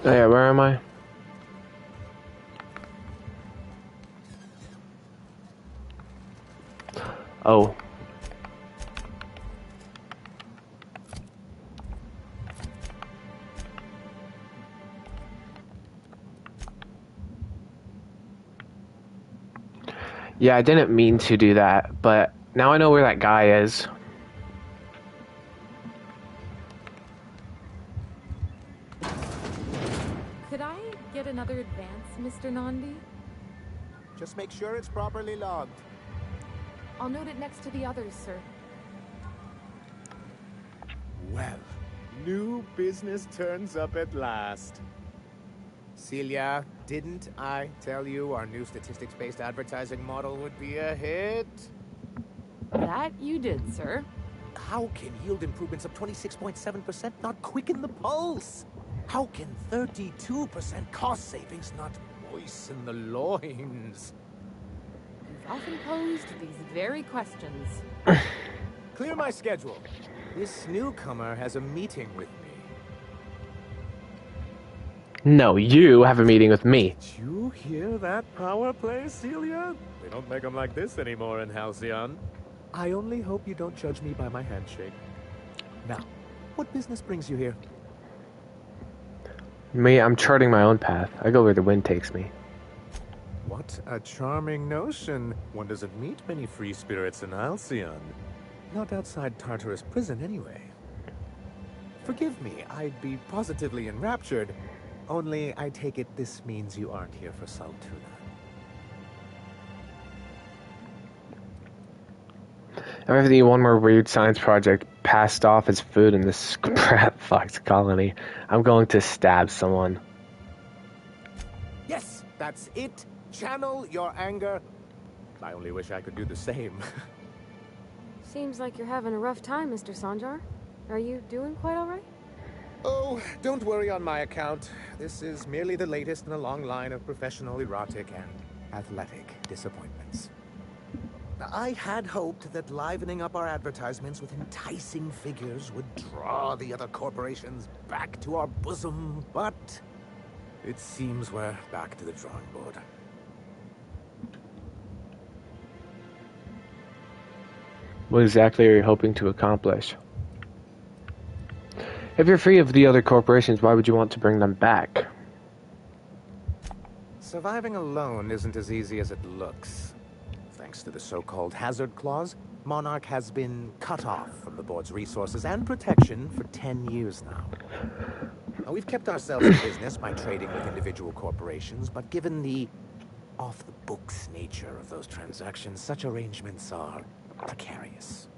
Oh, yeah, where am I? Oh. Yeah, I didn't mean to do that, but now I know where that guy is. Could I get another advance, Mr. Nandi? Just make sure it's properly logged. I'll note it next to the others, sir. Well, new business turns up at last. Celia, didn't I tell you our new statistics-based advertising model would be a hit? That you did, sir. How can yield improvements of 26.7% not quicken the pulse? How can 32% cost savings not moisten the loins? You've often posed these very questions. Clear my schedule. This newcomer has a meeting with me. No, you have a meeting with me. Did you hear that power play, Celia? They don't make them like this anymore in Halcyon. I only hope you don't judge me by my handshake. Now, what business brings you here? Me, I'm charting my own path. I go where the wind takes me. What a charming notion. One doesn't meet many free spirits in Halcyon. Not outside Tartarus prison, anyway. Forgive me, I'd be positively enraptured. Only, I take it this means you aren't here for Saltuna. I'm having one more weird science project passed off as food in this crap fox colony. I'm going to stab someone. Yes, that's it. Channel your anger. I only wish I could do the same. Seems like you're having a rough time, Mr. Sanjar. Are you doing quite all right? Oh, don't worry on my account. This is merely the latest in a long line of professional erotic and athletic disappointments. I had hoped that livening up our advertisements with enticing figures would draw the other corporations back to our bosom, but it seems we're back to the drawing board. What exactly are you hoping to accomplish? If you're free of the other corporations, why would you want to bring them back? Surviving alone isn't as easy as it looks. Thanks to the so-called hazard clause, Monarch has been cut off from the board's resources and protection for 10 years now. Now, we've kept ourselves in business by trading with individual corporations, but given the off-the-books nature of those transactions, such arrangements are precarious.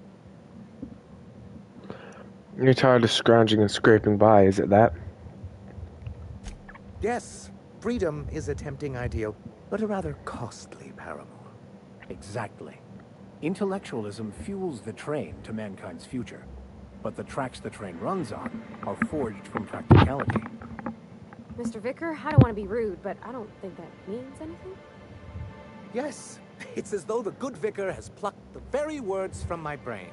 You're tired of scrounging and scraping by, is it that? Yes, freedom is a tempting ideal, but a rather costly paramour. Exactly. Intellectualism fuels the train to mankind's future, but the tracks the train runs on are forged from practicality. Mr. Vicar, I don't want to be rude, but I don't think that means anything. Yes, it's as though the good vicar has plucked the very words from my brain.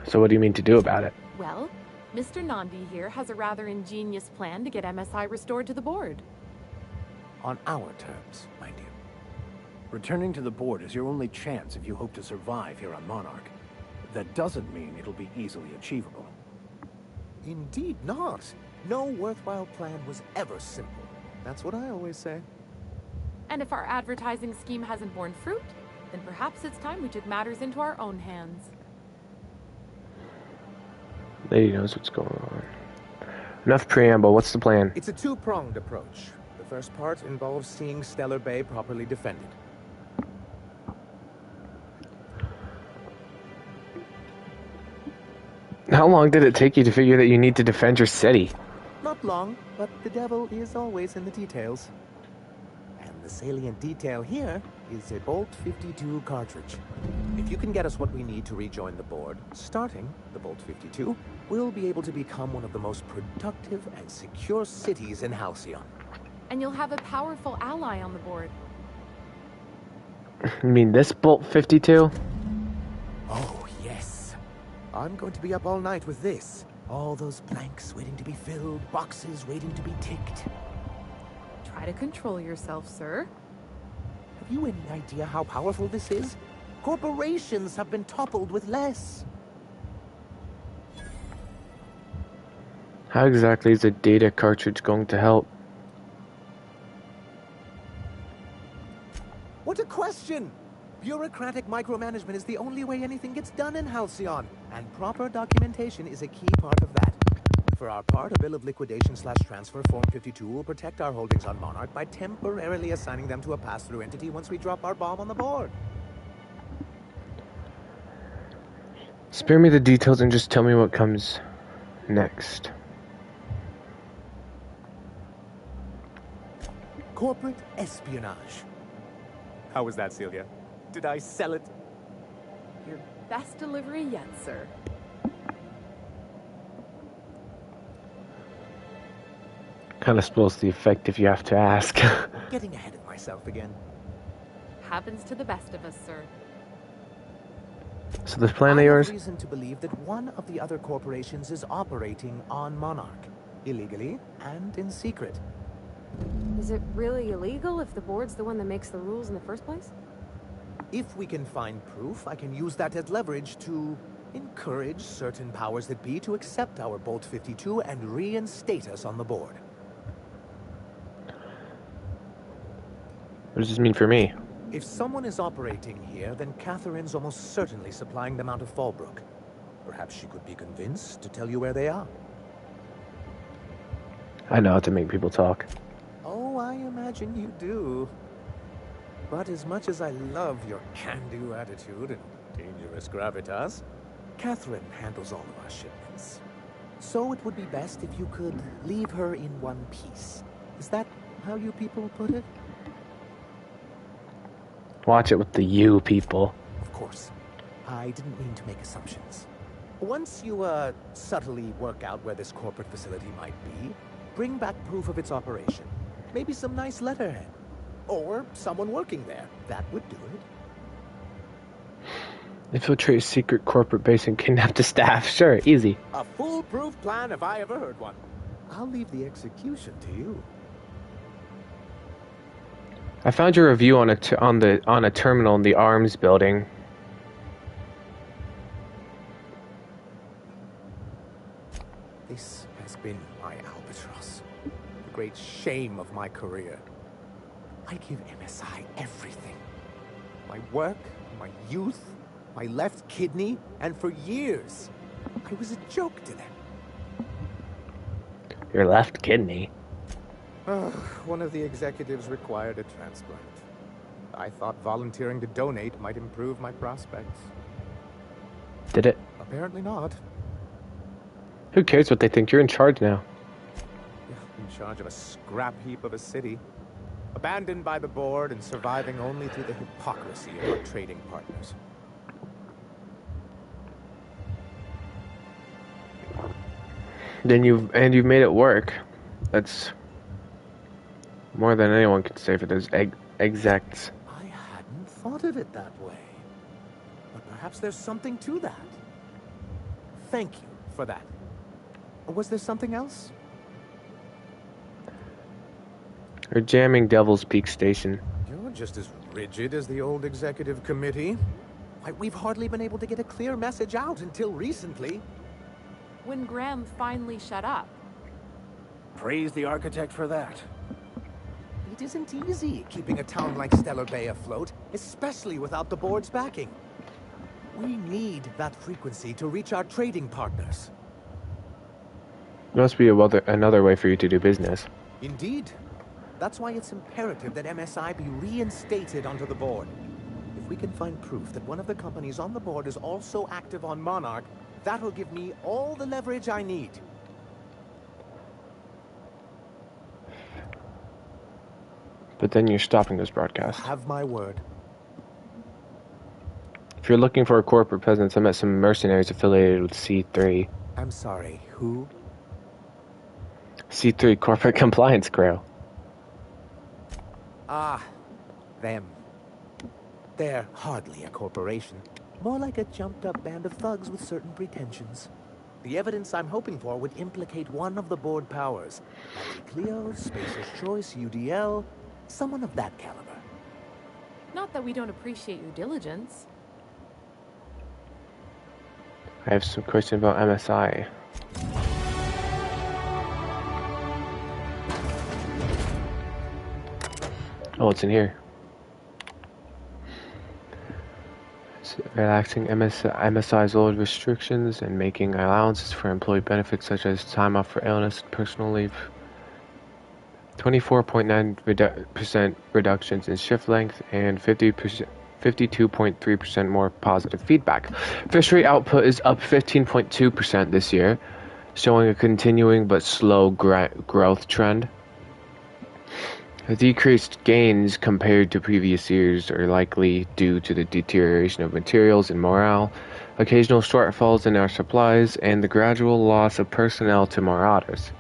So what do you mean to do about it? Well, Mr. Nandi here has a rather ingenious plan to get MSI restored to the board. On our terms, mind you. Returning to the board is your only chance if you hope to survive here on Monarch. That doesn't mean it'll be easily achievable. Indeed not. No worthwhile plan was ever simple. That's what I always say. And if our advertising scheme hasn't borne fruit, then perhaps it's time we took matters into our own hands. Lady knows what's going on. Enough preamble, what's the plan? It's a two-pronged approach. The first part involves seeing Stellar Bay properly defended. How long did it take you to figure that you need to defend your city? Not long, but the devil is always in the details. And the salient detail here is a Bolt 52 cartridge. If you can get us what we need to rejoin the board, starting the Bolt 52, we'll be able to become one of the most productive and secure cities in Halcyon. And you'll have a powerful ally on the board. You mean this Bolt 52? Oh, yes. I'm going to be up all night with this. All those blanks waiting to be filled, boxes waiting to be ticked. Try to control yourself, sir. Have you any idea how powerful this is? Corporations have been toppled with less. How exactly is a data cartridge going to help? What a question! Bureaucratic micromanagement is the only way anything gets done in Halcyon, and proper documentation is a key part of that. For our part, a bill of liquidation/transfer Form 52 will protect our holdings on Monarch by temporarily assigning them to a pass-through entity once we drop our bomb on the board. Spare me the details and just tell me what comes next. Corporate espionage. How was that, Celia? Did I sell it? Your best delivery yet, sir. Kind of spoils the effect if you have to ask. Getting ahead of myself again. Happens to the best of us, sir. So this plan of I yours? have reason to believe that one of the other corporations is operating on Monarch, illegally and in secret. Is it really illegal if the board's the one that makes the rules in the first place? If we can find proof, I can use that as leverage to encourage certain powers that be to accept our Bolt 52 and reinstate us on the board. What does this mean for me? If someone is operating here, then Catherine's almost certainly supplying them out of Fallbrook. Perhaps she could be convinced to tell you where they are. I know how to make people talk. Oh, I imagine you do. But as much as I love your can-do attitude and dangerous gravitas, Catherine handles all of our shipments. So it would be best if you could leave her in one piece. Is that how you people put it? Watch it with the you people. Of course. I didn't mean to make assumptions. Once you, subtly work out where this corporate facility might be, bring back proof of its operation. Maybe some nice letterhead. Or someone working there. That would do it. Infiltrate a secret corporate base and kidnap the staff. Sure, easy. A foolproof plan if I ever heard one. I'll leave the execution to you. I found your review on a terminal in the arms building. This has been my albatross. The great shame of my career. I give MSI everything. My work, my youth, my left kidney, and for years, I was a joke to them. Your left kidney. One of the executives required a transplant. I thought volunteering to donate might improve my prospects. Did it? Apparently not. Who cares what they think? You're in charge now. In charge of a scrap heap of a city. Abandoned by the board and surviving only through the hypocrisy of our trading partners. Then you've made it work. That's more than anyone can say for those execs. I hadn't thought of it that way. But perhaps there's something to that. Thank you for that. Was there something else? Or jamming Devil's Peak Station. You're just as rigid as the old executive committee. Why, we've hardly been able to get a clear message out until recently. When Graham finally shut up. Praise the architect for that. It isn't easy keeping a town like Stellar Bay afloat, especially without the board's backing. We need that frequency to reach our trading partners. There must be another way for you to do business. Indeed. That's why it's imperative that MSI be reinstated onto the board. If we can find proof that one of the companies on the board is also active on Monarch, that'll give me all the leverage I need. But then you're stopping this broadcast. Have my word. If you're looking for a corporate presence, I met some mercenaries affiliated with C3. I'm sorry, who? C3 Corporate Compliance Crew. Ah, them. They're hardly a corporation. More like a jumped-up band of thugs with certain pretensions. The evidence I'm hoping for would implicate one of the board powers. Cleo, Spacer's Choice, UDL, someone of that caliber. Not that we don't appreciate your diligence. I have some questions about MSI. Oh, it's in here. It's relaxing MSI's old restrictions and making allowances for employee benefits such as time off for illness and personal leave. 24.9% reductions in shift length and 52.3% more positive feedback. Fishery output is up 15.2% this year, showing a continuing but slow growth trend. The decreased gains compared to previous years are likely due to the deterioration of materials and morale, occasional shortfalls in our supplies, and the gradual loss of personnel to marauders.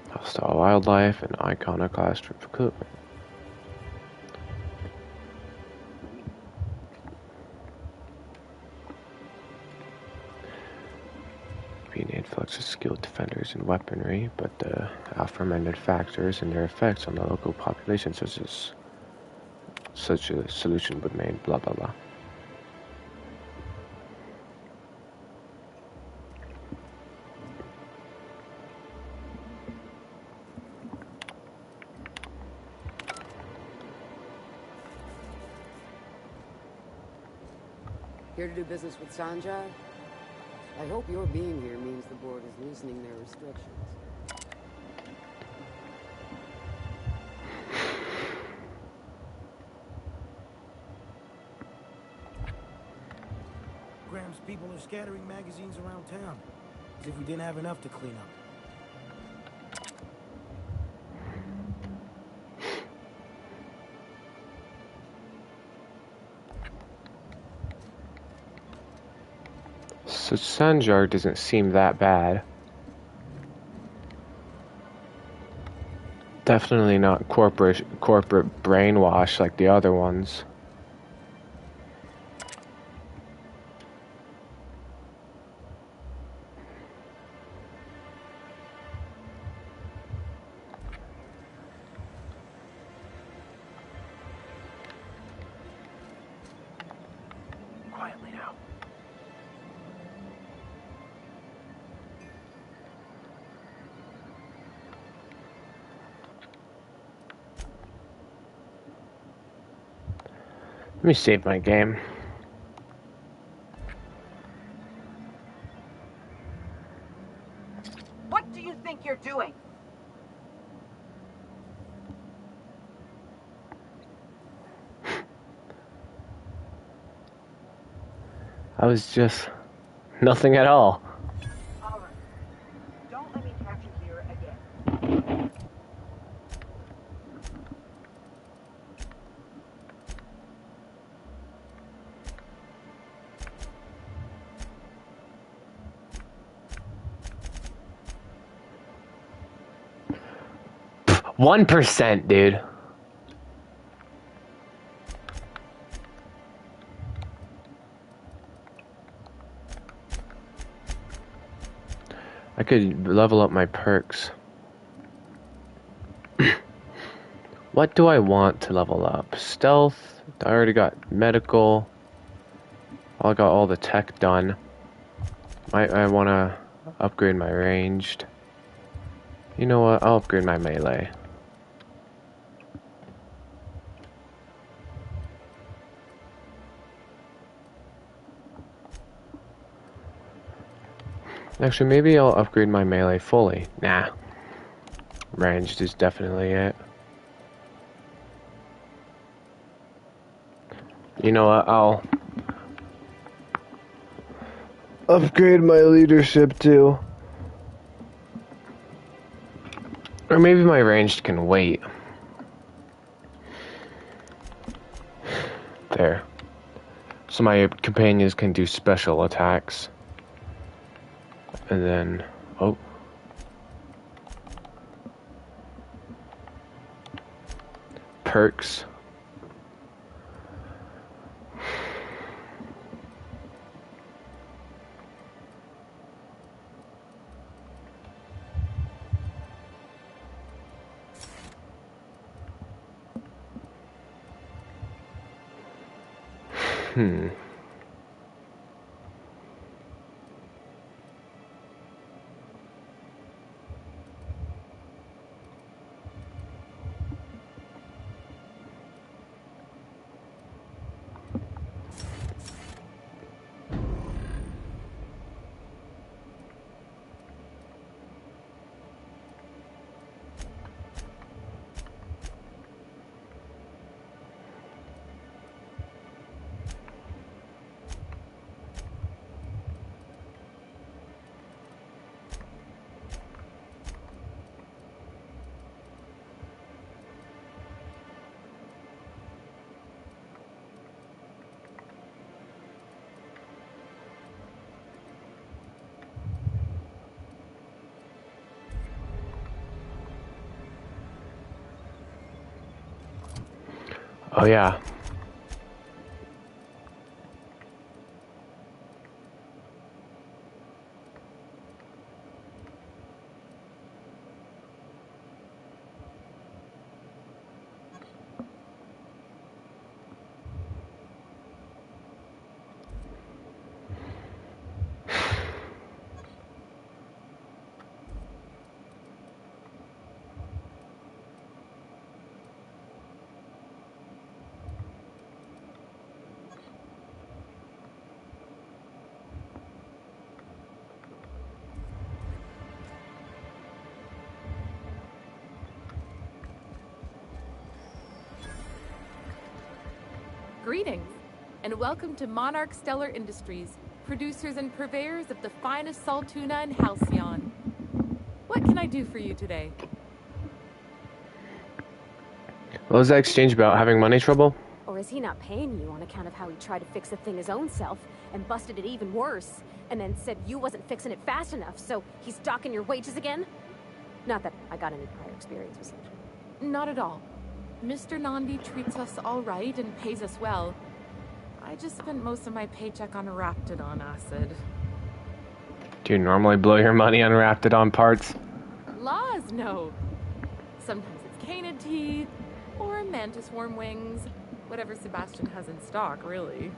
Hostile wildlife and iconoclast recruitment. Being influx of skilled defenders and weaponry, but the aforementioned factors and their effects on the local population, such a solution would mean blah blah blah. Here to do business with Sanjay? I hope your being here means the board is loosening their restrictions. Graham's people are scattering magazines around town, as if we didn't have enough to clean up. So Sanjar doesn't seem that bad. Definitely not corporate brainwash like the other ones. Quietly now. Let me save my game. What do you think you're doing? I was just nothing at all. All right. Don't let me catch you here again. Pff, 1%, dude. I could level up my perks. What do I want to level up? Stealth. I already got medical. I got all the tech done. I want to upgrade my ranged. You know what? I'll upgrade my melee. Actually, maybe I'll upgrade my melee fully. Nah. Ranged is definitely it. You know what? I'll upgrade my leadership too. Or maybe my ranged can wait. There. So my companions can do special attacks. And then, oh. Perks. Hmm. Oh yeah. Greetings, and welcome to Monarch Stellar Industries, producers and purveyors of the finest salt tuna in Halcyon. What can I do for you today? What was that exchange about? Having money trouble? Or is he not paying you on account of how he tried to fix the thing his own self and busted it even worse, and then said you wasn't fixing it fast enough, so he's docking your wages again? Not that I got any prior experience with such. Not at all. Mr. Nandi treats us all right and pays us well. I just spent most of my paycheck on Raptidon acid. Do you normally blow your money on Raptidon parts? Laws, no. Sometimes it's canid teeth, or mantis worm wings. Whatever Sebastian has in stock, really.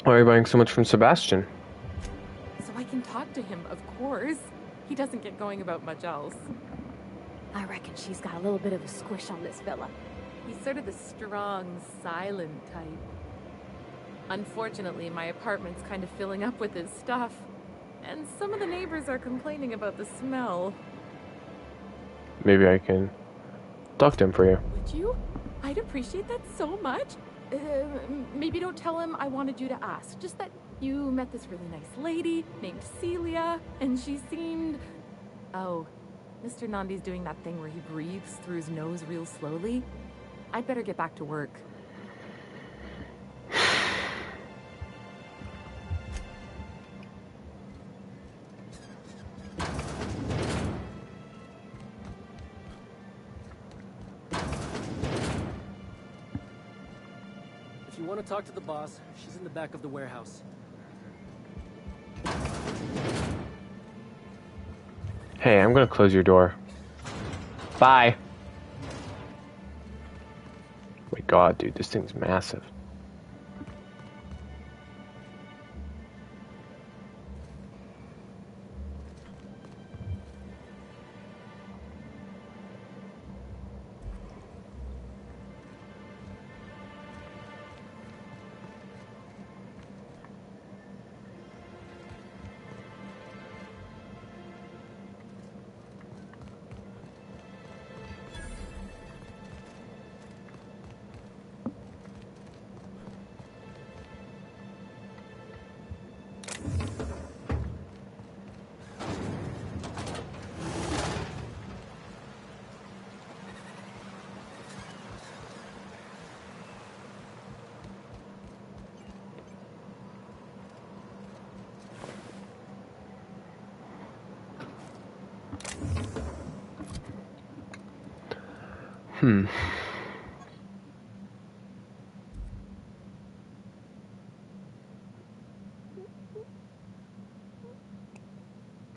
Why are you buying so much from Sebastian? So I can talk to him, of course. He doesn't get going about much else. I reckon she's got a little bit of a squish on this fella. He's sort of the strong, silent type. Unfortunately, my apartment's kind of filling up with his stuff. And some of the neighbors are complaining about the smell. Maybe I can talk to him for you. Would you? I'd appreciate that so much. Maybe don't tell him I wanted you to ask. Just that you met this really nice lady named Celia, and she seemed... Oh, Mr. Nandi's doing that thing where he breathes through his nose real slowly. I'd better get back to work. If you want to talk to the boss, she's in the back of the warehouse. Hey, I'm gonna close your door. Bye. My god, dude, this thing's massive.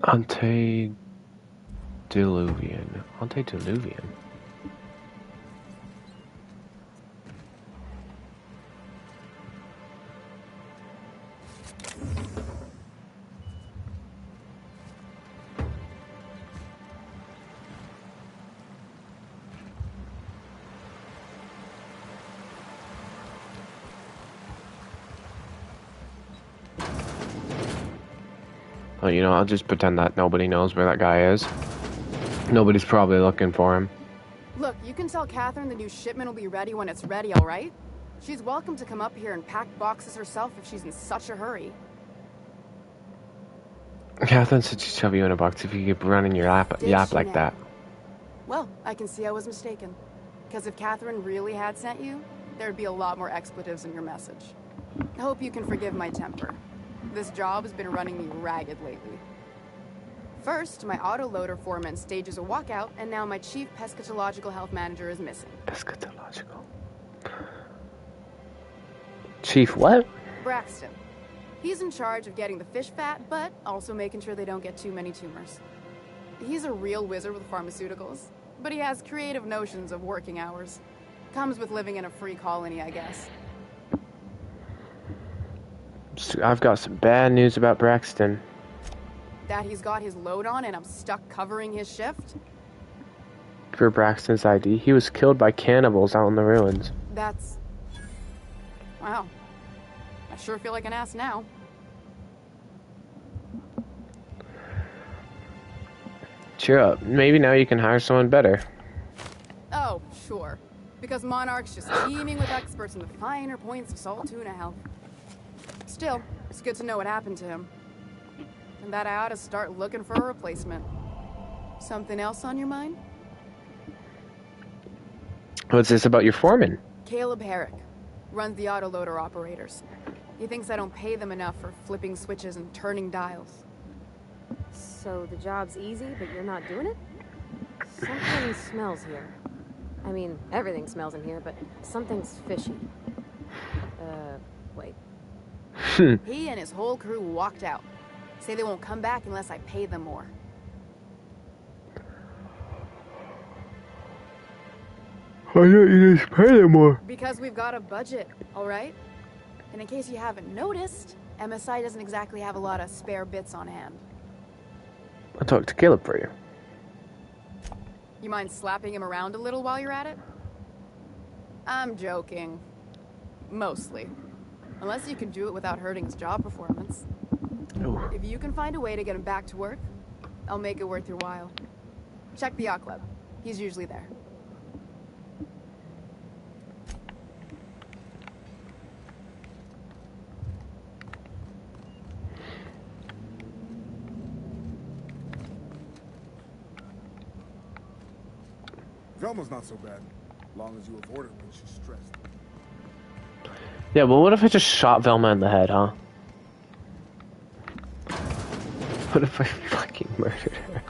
Antediluvian. Antediluvian. Well, you know, I'll just pretend that nobody knows where that guy is. Nobody's probably looking for him. Look, you can tell Catherine the new shipment will be ready when it's ready, all right? She's welcome to come up here and pack boxes herself if she's in such a hurry. Catherine said she'd shove you in a box if you keep running your yap like that. Well, I can see I was mistaken. Because if Catherine really had sent you, there'd be a lot more expletives in your message. I hope you can forgive my temper. This job has been running me ragged lately. First, my autoloader foreman stages a walkout, and now my chief pescatological health manager is missing. Pescatological. Chief what? Braxton. He's in charge of getting the fish fat, but also making sure they don't get too many tumors. He's a real wizard with pharmaceuticals, but he has creative notions of working hours. Comes with living in a free colony, I guess. I've got some bad news about Braxton. That he's got his load on and I'm stuck covering his shift? For Braxton's ID, he was killed by cannibals out in the ruins. That's... wow. I sure feel like an ass now. Cheer up. Maybe now you can hire someone better. Oh, sure. Because Monarch's just teeming with experts in the finer points of salt tuna health. Still, it's good to know what happened to him. And that I ought to start looking for a replacement. Something else on your mind? What's this about your foreman? Caleb Herrick. Runs the autoloader operators. He thinks I don't pay them enough for flipping switches and turning dials. So the job's easy, but you're not doing it? Something smells here. I mean, everything smells in here, but something's fishy. Wait. He and his whole crew walked out. Say they won't come back unless I pay them more. Why don't you just pay them more? Because we've got a budget, all right? And in case you haven't noticed, MSI doesn't exactly have a lot of spare bits on hand. I'll talk to Caleb for you. You mind slapping him around a little while you're at it? I'm joking. Mostly. Unless you can do it without hurting his job performance. Ooh. If you can find a way to get him back to work, I'll make it worth your while. Check the yacht club. He's usually there. Velma's not so bad, long as you avoid her when she's stressed. Yeah, but what if I just shot Velma in the head, huh? What if I fucking murdered her?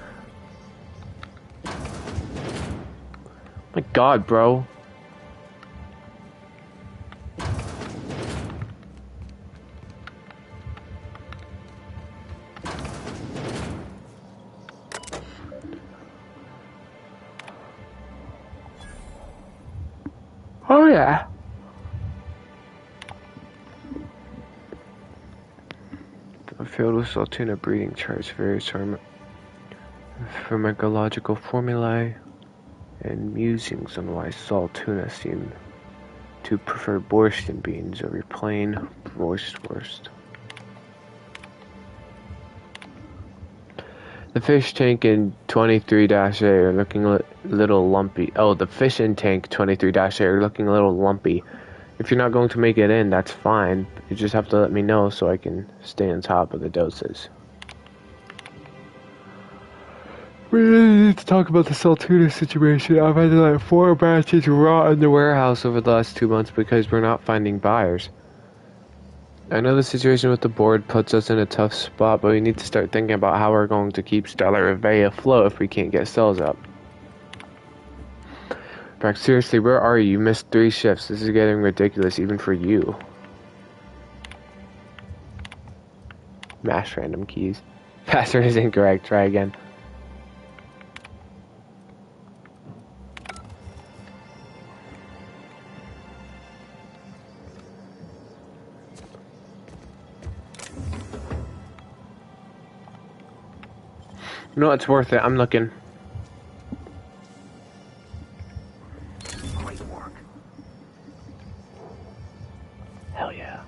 My god, bro. Oh yeah. Filled with Saltuna breeding charts, various pharmacological formulae, and musings on why Saltuna seem to prefer borscht and beans over plain Wurst. The fish tank in 23-A are looking a little lumpy. Oh, the fish in tank 23-A are looking a little lumpy. If you're not going to make it in, that's fine. You just have to let me know so I can stay on top of the doses. We really need to talk about the Saltuna situation. I've had to let 4 batches rot in the warehouse over the last 2 months because we're not finding buyers. I know the situation with the board puts us in a tough spot, but we need to start thinking about how we're going to keep Stellar Reveille afloat if we can't get sales up. Brax, seriously, where are you? You missed 3 shifts. This is getting ridiculous, even for you. Mash random keys. Password is incorrect. Try again. No, it's worth it. I'm looking. Great work. Hell yeah.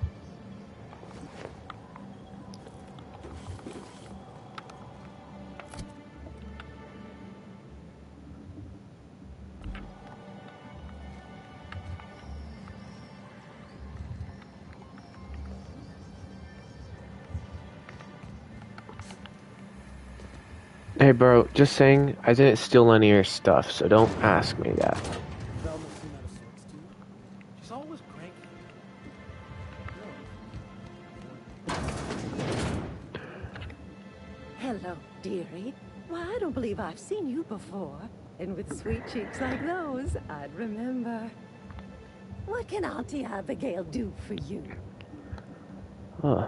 Hey, bro, just saying, I didn't steal any of your stuff, so don't ask me that. Velma seemed out of sorts too. She's always cranky. Hello, dearie. Why, I don't believe I've seen you before. And with sweet cheeks like those, I'd remember. What can Auntie Abigail do for you? Huh.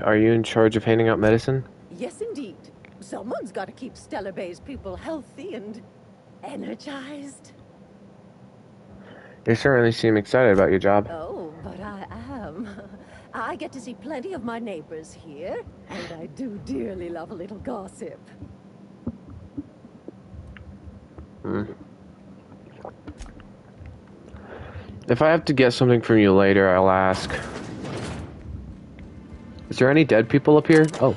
Are you in charge of handing out medicine? Yes, indeed. Someone's got to keep Stellar Bay's people healthy and energized. You certainly seem excited about your job. Oh, but I am. I get to see plenty of my neighbors here, and I do dearly love a little gossip. If I have to get something from you later, I'll ask. Is there any dead people up here? Oh.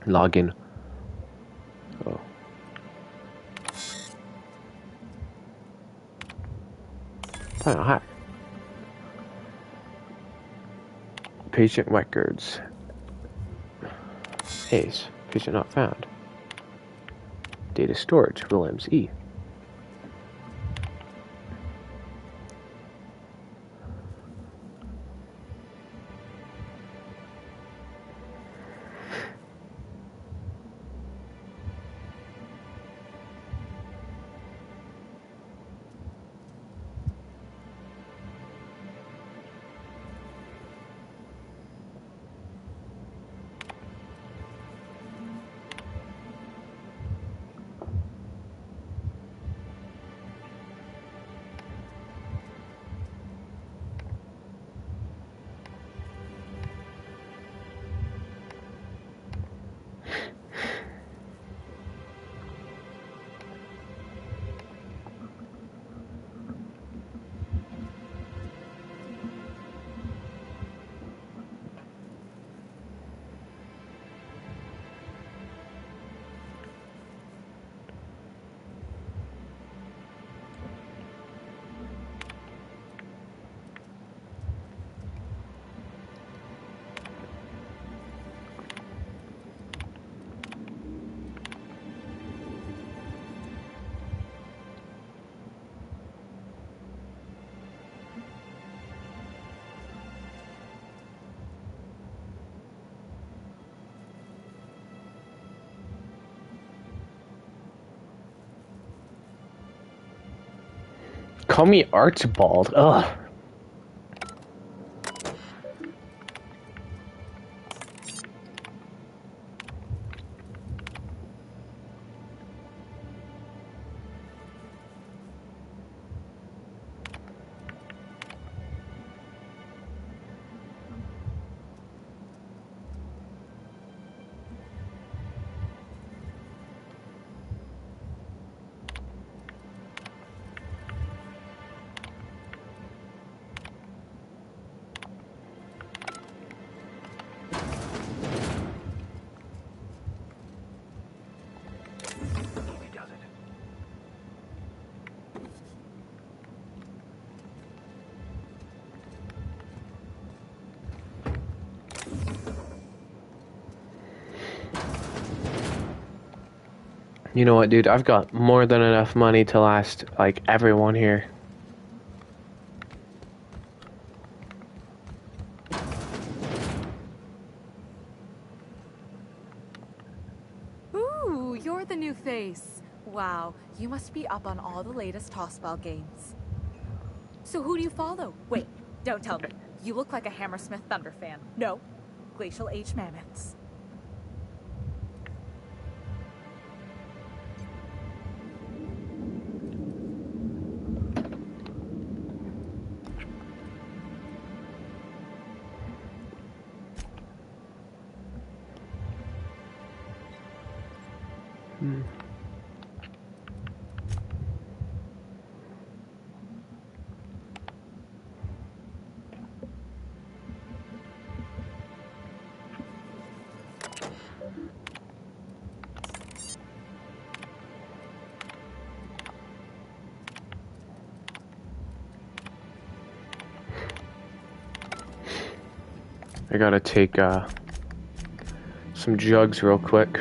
Login. Oh. Final hack. Patient records. Ace. Patient not found. Data storage. Williams E. Call me Archibald. Ugh. You know what, dude? I've got more than enough money to last, like, everyone here. Ooh, you're the new face. Wow, you must be up on all the latest Tossball games. So who do you follow? Wait, don't tell me. You look like a Hammersmith Thunder fan. No, Glacial Age Mammoths. I gotta take, some jugs real quick.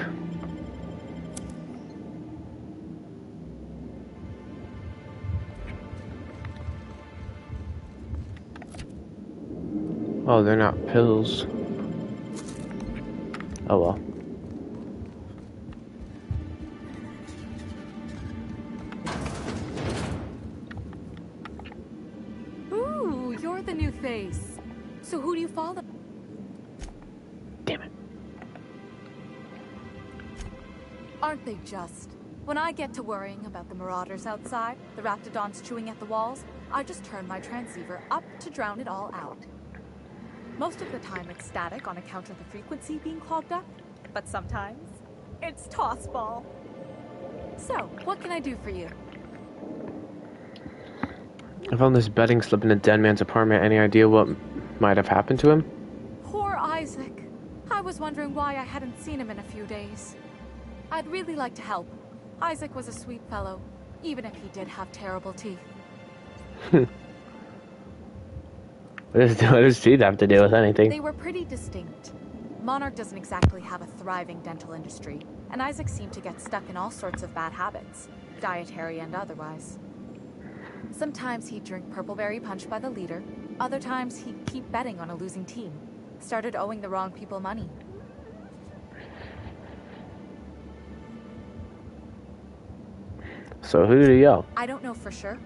Oh, they're not pills. Oh well. Ooh, you're the new face. So who do you follow? Damn it. Aren't they just? When I get to worrying about the marauders outside, the raptidons chewing at the walls, I just turn my transceiver up to drown it all out. Most of the time it's static on account of the frequency being clogged up, but sometimes it's toss ball. So, what can I do for you? I found this betting slip in a dead man's apartment. Any idea what might have happened to him? Poor Isaac. I was wondering why I hadn't seen him in a few days. I'd really like to help. Isaac was a sweet fellow, even if he did have terrible teeth. What does teeth have to do with anything? They were pretty distinct. Monarch doesn't exactly have a thriving dental industry, and Isaac seemed to get stuck in all sorts of bad habits, dietary and otherwise. Sometimes he'd drink purpleberry punch by the liter, other times he'd keep betting on a losing team. Started owing the wrong people money. So who did he yell? I don't know for sure,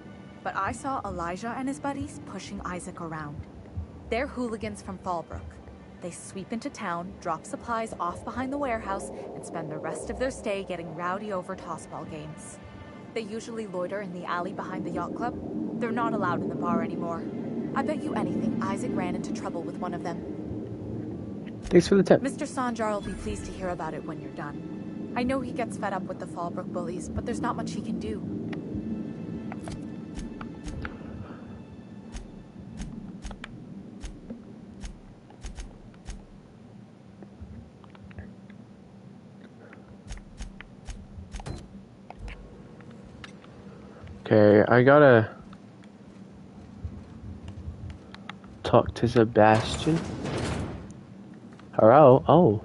but I saw Elijah and his buddies pushing Isaac around. They're hooligans from Fallbrook. They sweep into town, drop supplies off behind the warehouse, and spend the rest of their stay getting rowdy over tossball games. They usually loiter in the alley behind the yacht club. They're not allowed in the bar anymore. I bet you anything Isaac ran into trouble with one of them. Thanks for the tip. Mr. Sanjar will be pleased to hear about it when you're done. I know he gets fed up with the Fallbrook bullies, but there's not much he can do. Okay, I gotta talk to Sebastian. Hello? Oh.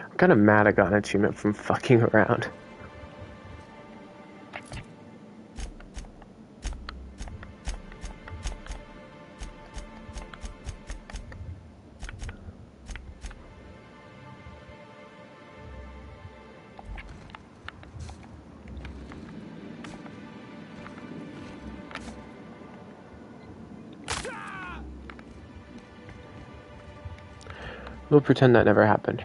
I'm kind of mad I got an achievement from fucking around. We'll pretend that never happened.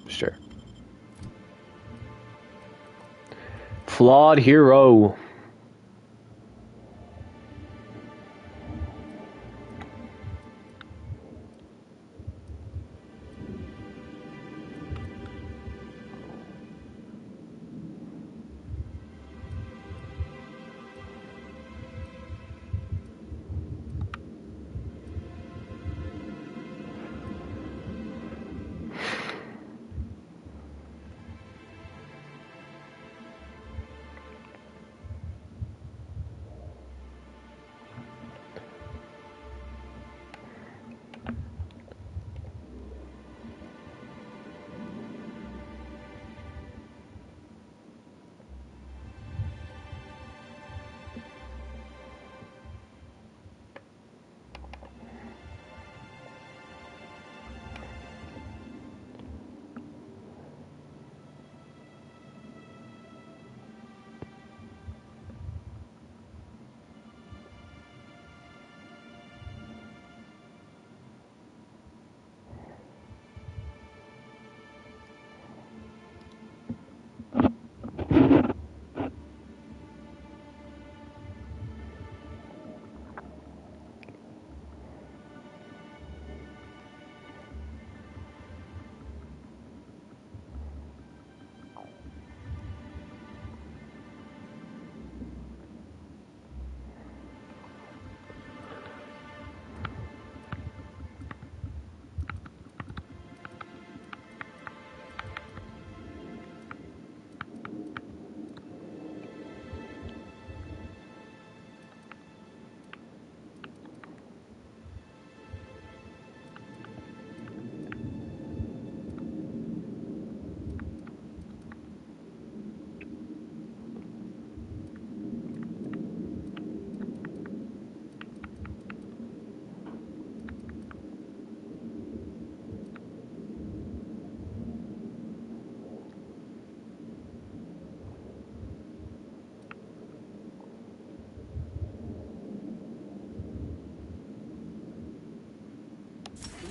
Sure. Flawed hero.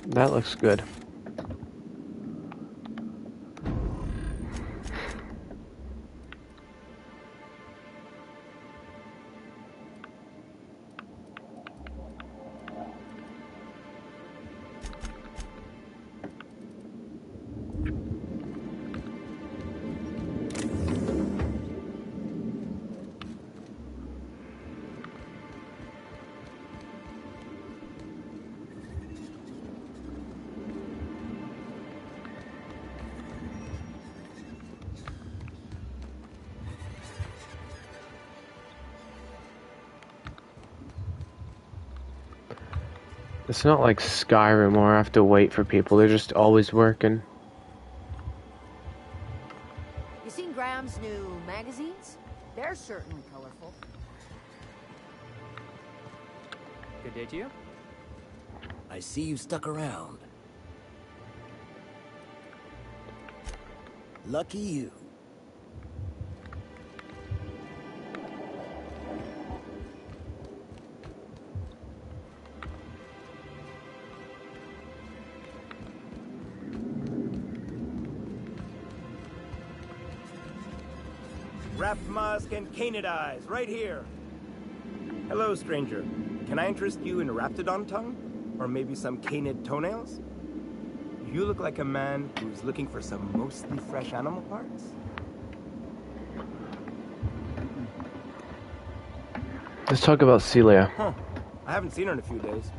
That looks good. It's not like Skyrim where I have to wait for people. They're just always working. You seen Graham's new magazines? They're certainly colorful. Good day to you. I see you stuck around. Lucky you. Raphmask and Canid right here. Hello, stranger. Can I interest you in Raptidon tongue? Or maybe some Canid toenails? You look like a man who's looking for some mostly fresh animal parts. Let's talk about Celia. Huh. I haven't seen her in a few days,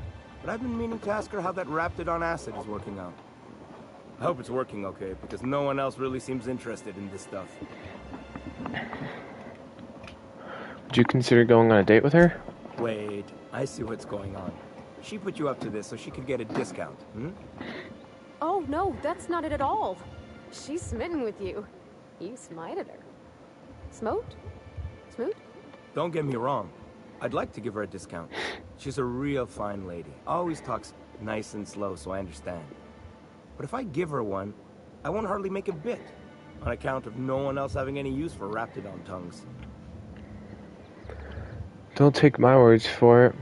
but I've been meaning to ask her how that Raptidon acid is working out. I hope it's working okay, because no one else really seems interested in this stuff. Would you consider going on a date with her? Wait, I see what's going on. She put you up to this so she could get a discount, hmm? Oh, no, that's not it at all. She's smitten with you. You smited her. Smoked? Smoot? Don't get me wrong. I'd like to give her a discount. She's a real fine lady. Always talks nice and slow, so I understand. But if I give her one, I won't hardly make a bit, on account of no one else having any use for Raptidon tongues. Don't take my words for it.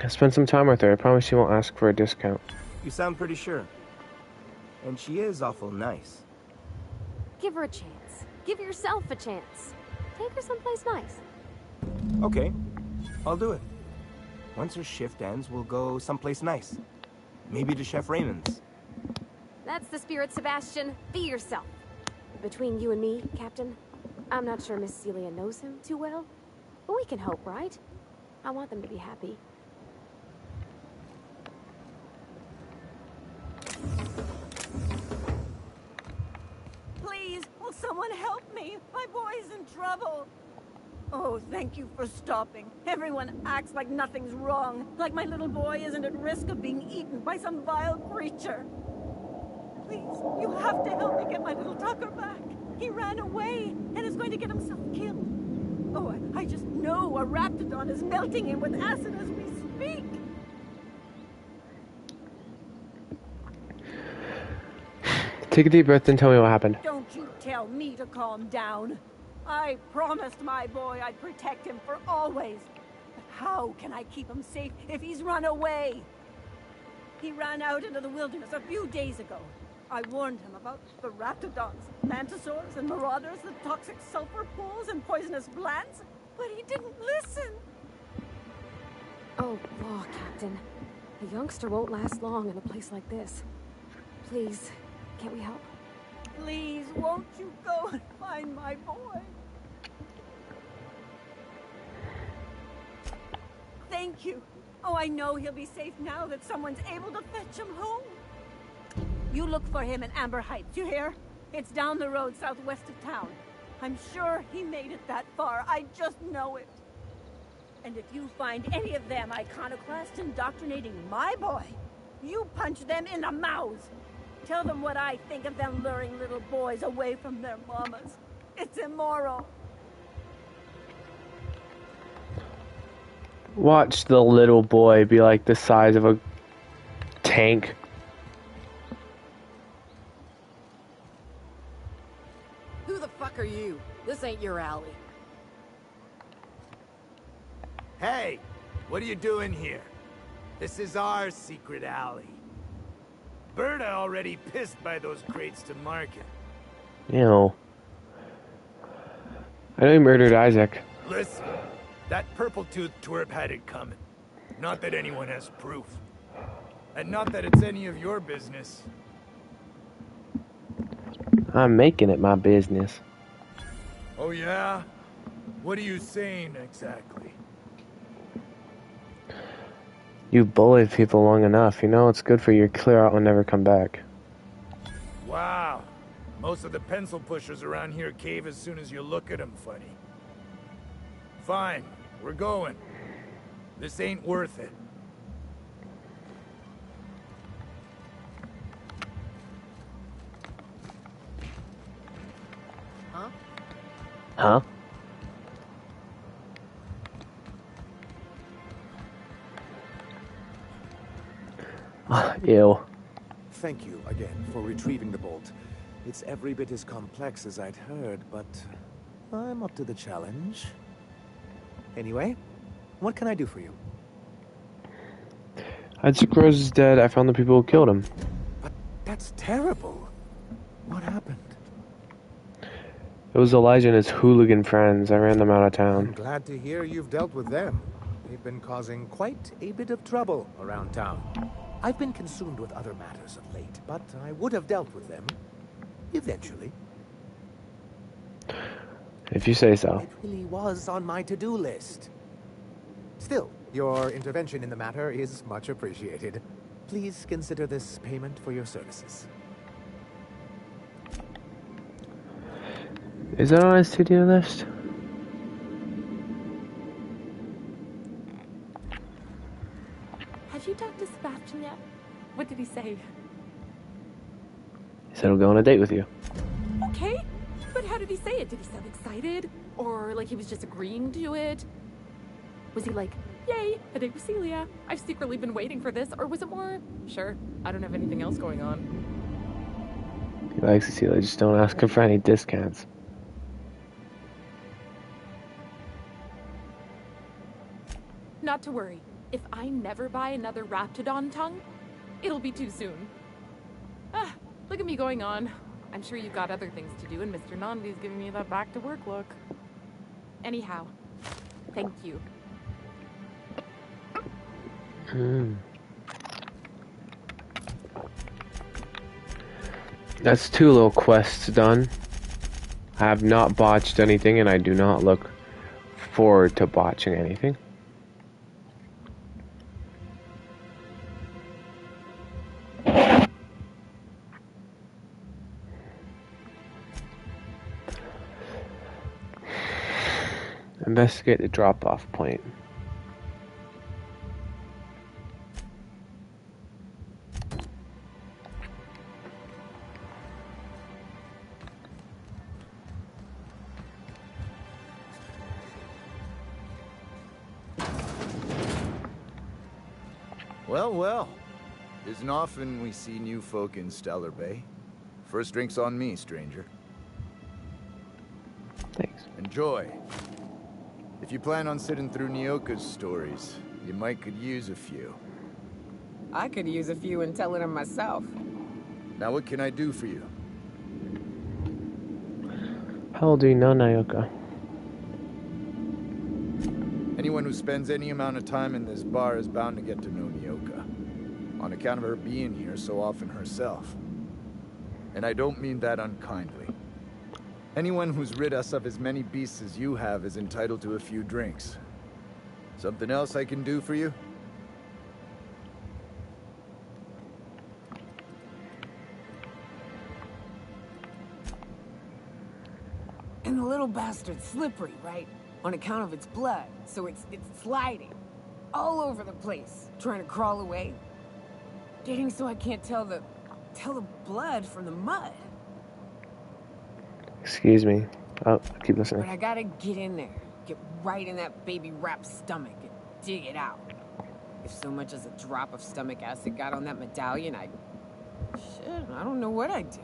I'll spend some time with her. I promise she won't ask for a discount. You sound pretty sure. And she is awful nice. Give her a chance. Give yourself a chance. Take her someplace nice. Okay, I'll do it. Once her shift ends, we'll go someplace nice. Maybe to Chef Raymond's. That's the spirit, Sebastian. Be yourself. Between you and me, Captain, I'm not sure Miss Celia knows him too well, but we can hope, right? I want them to be happy. Please, will someone help me? My boy's in trouble. Oh, thank you for stopping. Everyone acts like nothing's wrong, like my little boy isn't at risk of being eaten by some vile creature. Please, you have to help me get my little Tucker back. He ran away and is going to get himself killed. Oh, I just know a Raptidon is melting him with acid as we speak. Take a deep breath and tell me what happened. Don't you tell me to calm down. I promised my boy I'd protect him for always. But how can I keep him safe if he's run away? He ran out into the wilderness a few days ago. I warned him about the Raptidons, Mantisaurs, and Marauders, the toxic sulfur pools and poisonous glands, but he didn't listen. Oh, law, Captain. A youngster won't last long in a place like this. Please, can't we help? Please, won't you go and find my boy? Thank you. Oh, I know he'll be safe now that someone's able to fetch him home. You look for him in Amber Heights, you hear? It's down the road southwest of town. I'm sure he made it that far. I just know it. And if you find any of them iconoclasts indoctrinating my boy, you punch them in the mouths. Tell them what I think of them luring little boys away from their mamas. It's immoral. Watch the little boy be like the size of a tank. Who the fuck are you? This ain't your alley. Hey, what are you doing here? This is our secret alley. Berta already pissed by those crates to market. Ew. I know he murdered Isaac. Listen, that purple-toothed twerp had it coming. Not that anyone has proof. And not that it's any of your business. I'm making it my business. Oh yeah? What are you saying exactly? You bullied people long enough, you know it's good for you to clear out and never come back. Wow. Most of the pencil pushers around here cave as soon as you look at them funny. Fine, we're going. This ain't worth it. Huh? Ew. Thank you again for retrieving the bolt. It's every bit as complex as I'd heard, but I'm up to the challenge. Anyway, what can I do for you? Isaac Rose is dead. I found the people who killed him. But that's terrible. What happened? It was Elijah and his hooligan friends. I ran them out of town. I'm glad to hear you've dealt with them. They've been causing quite a bit of trouble around town. I've been consumed with other matters of late, but I would have dealt with them eventually. If you say so. It really was on my to-do list. Still, your intervention in the matter is much appreciated. Please consider this payment for your services. Is that on his to-do list? Have you talked to Sebastian yet? What did he say? He said he'll go on a date with you. Okay, but how did he say it? Did he sound excited? Or like he was just agreeing to it? Was he like, yay, a date with Celia? I've secretly been waiting for this. Or was it more, sure, I don't have anything else going on? He likes Cecilia, just don't ask him for any discounts. Not to worry. If I never buy another Raptidon tongue, it'll be too soon. Ah, look at me going on. I'm sure you've got other things to do, and Mr. Nandi's giving me that back-to-work look. Anyhow, thank you. That's 2 little quests done. I have not botched anything, and I do not look forward to botching anything. Investigate the drop-off point. Well, well. Isn't often we see new folk in Stellar Bay. First drink's on me, stranger. Thanks. Enjoy. If you plan on sitting through Nyoka's stories, you might could use a few. I could use a few and telling them myself. Now what can I do for you? How old do you know Nyoka? Anyone who spends any amount of time in this bar is bound to get to know Nyoka. On account of her being here so often herself. And I don't mean that unkindly. Anyone who's rid us of as many beasts as you have is entitled to a few drinks. Something else I can do for you? And the little bastard's slippery, right? On account of its blood, so it's sliding. All over the place, trying to crawl away. Getting so I can't tell the blood from the mud. Excuse me. Oh, keep listening. But I gotta get in there, get right in that baby rap's stomach and dig it out. If so much as a drop of stomach acid got on that medallion, shit, I don't know what I'd do.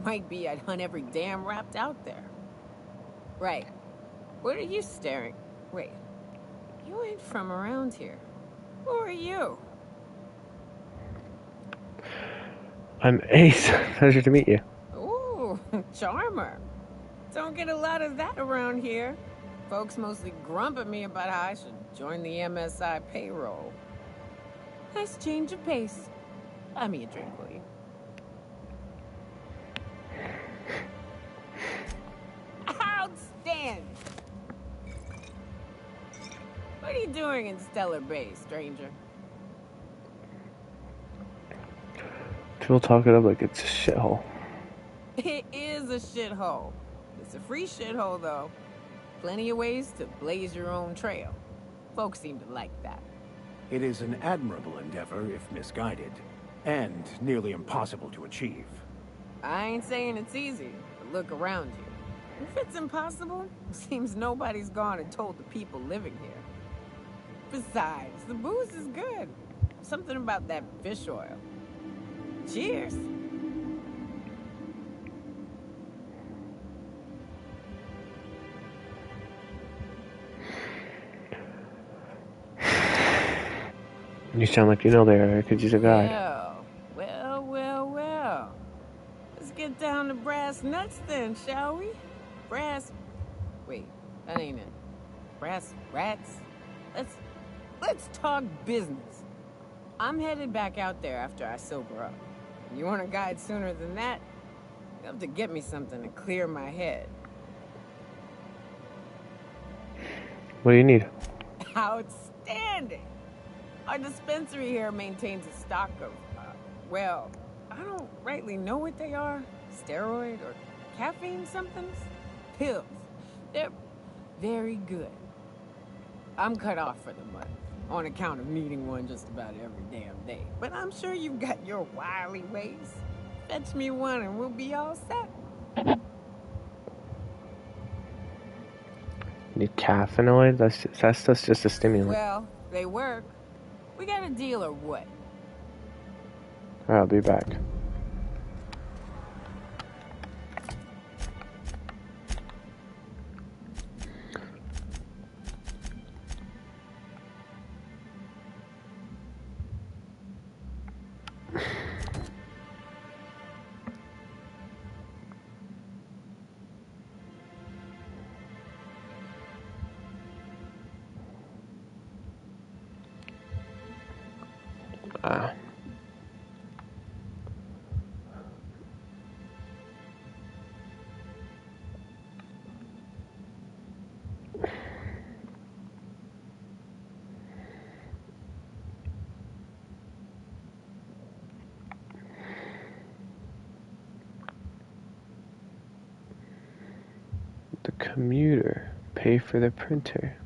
Might be I'd hunt every damn rapt out there. Right. What are you staring? Wait. You ain't from around here. Who are you? I'm Ace. Pleasure to meet you. Ooh, charmer. Don't get a lot of that around here. Folks mostly grump at me about how I should join the MSI payroll. Nice change of pace. Buy me a drink, will you? Outstanding! What are you doing in Stellar Bay, stranger? People talk it up like it's a shithole. It is a shithole. It's a free shithole, though. Plenty of ways to blaze your own trail. Folks seem to like that. It is an admirable endeavor if misguided, and nearly impossible to achieve. I ain't saying it's easy, but look around you. If it's impossible, it seems nobody's gone and told the people living here. Besides, the booze is good. Something about that fish oil. Cheers. You sound like you know there. I could use a guide. Well. Let's get down to brass nuts then, shall we? Wait, that ain't it. Brass rats? Let's talk business. I'm headed back out there after I sober up. You want a guide sooner than that? You'll have to get me something to clear my head. What do you need? Outstanding! Our dispensary here maintains a stock of, well, I don't rightly know what they are. Steroid or caffeine somethings? Pills. They're very good. I'm cut off for the month, on account of needing one just about every damn day. But I'm sure you've got your wily ways. Fetch me one and we'll be all set. Need caffeinoid? That's just a stimulant. Well, they work. We got a deal or what? Alright, I'll be back. The commuter. Pay for the printer.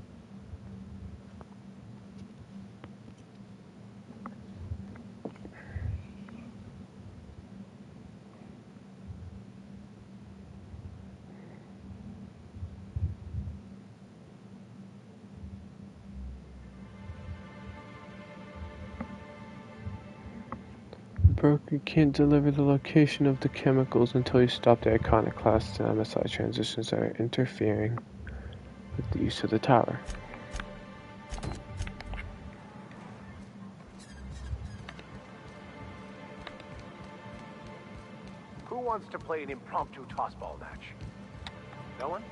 Broker can't deliver the location of the chemicals until you stop the iconoclasts and MSI transitions that are interfering with the use of the tower. Who wants to play an impromptu tossball match? No one?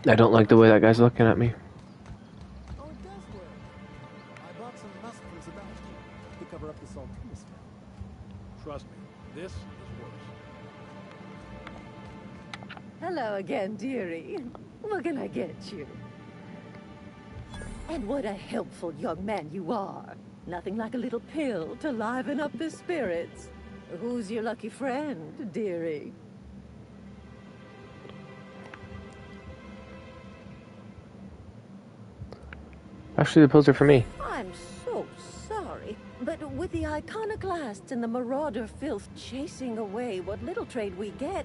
I don't like the way that guy's looking at me. Oh, it does work. I bought some musk from Sebastian to cover up the saltina smell. Trust me, this is worse. Hello again, dearie. What can I get you? And what a helpful young man you are. Nothing like a little pill to liven up the spirits. Who's your lucky friend, dearie? Actually, the pills are for me. I'm so sorry, but with the iconoclasts and the marauder filth chasing away what little trade we get,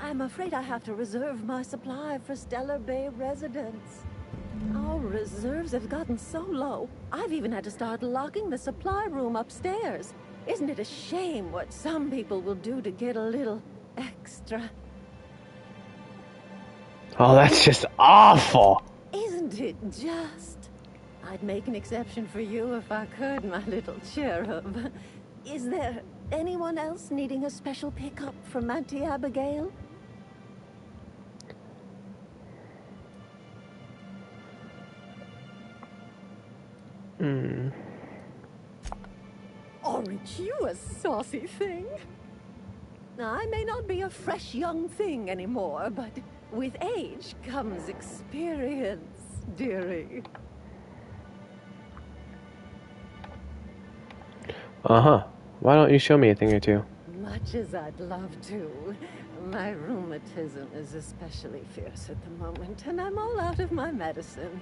I'm afraid I have to reserve my supply for Stellar Bay residents. Our reserves have gotten so low, I've even had to start locking the supply room upstairs. Isn't it a shame what some people will do to get a little extra. Oh, that's just awful. Isn't it just? I'd make an exception for you if I could, my little cherub. Is there anyone else needing a special pickup from Auntie Abigail? Aren't you a saucy thing? I may not be a fresh young thing anymore, but with age comes experience, dearie. Uh-huh. Why don't you show me a thing or two? Much as I'd love to. My rheumatism is especially fierce at the moment, and I'm all out of my medicine.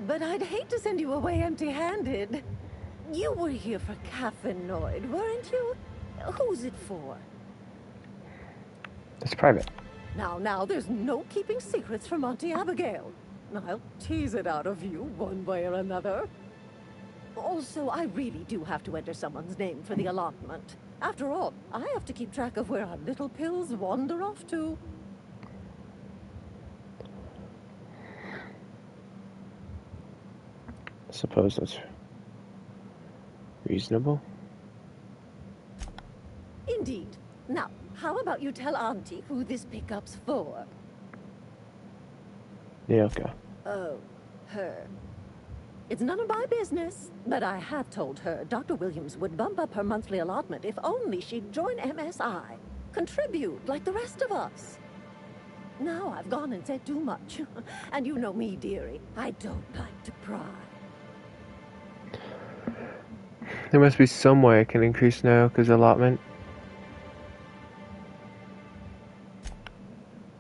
But I'd hate to send you away empty-handed. You were here for Caffeinoid, weren't you? Who's it for? It's private. Now, there's no keeping secrets from Auntie Abigail. I'll tease it out of you one way or another. Also, I really do have to enter someone's name for the allotment. After all, I have to keep track of where our little pills wander off to. I suppose that's reasonable. Indeed. Now, how about you tell Auntie who this pickup's for? Nyoka. Oh, her. It's none of my business, but I have told her Dr. Williams would bump up her monthly allotment if only she'd join MSI. Contribute like the rest of us. Now I've gone and said too much. And you know me, dearie. I don't like to pry. There must be some way I can increase Nyoka's allotment.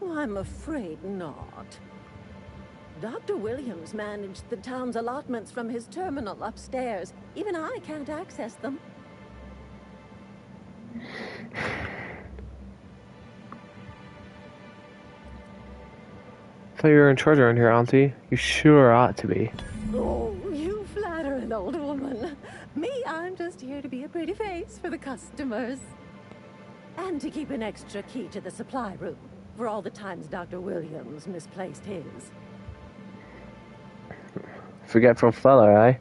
I'm afraid not. Dr. Williams managed the town's allotments from his terminal upstairs. Even I can't access them. I thought you were in charge around here, Auntie. You sure ought to be. Oh, you flatter an old woman. Me, I'm just here to be a pretty face for the customers. And to keep an extra key to the supply room for all the times Dr. Williams misplaced his. Forgetful fella, eh?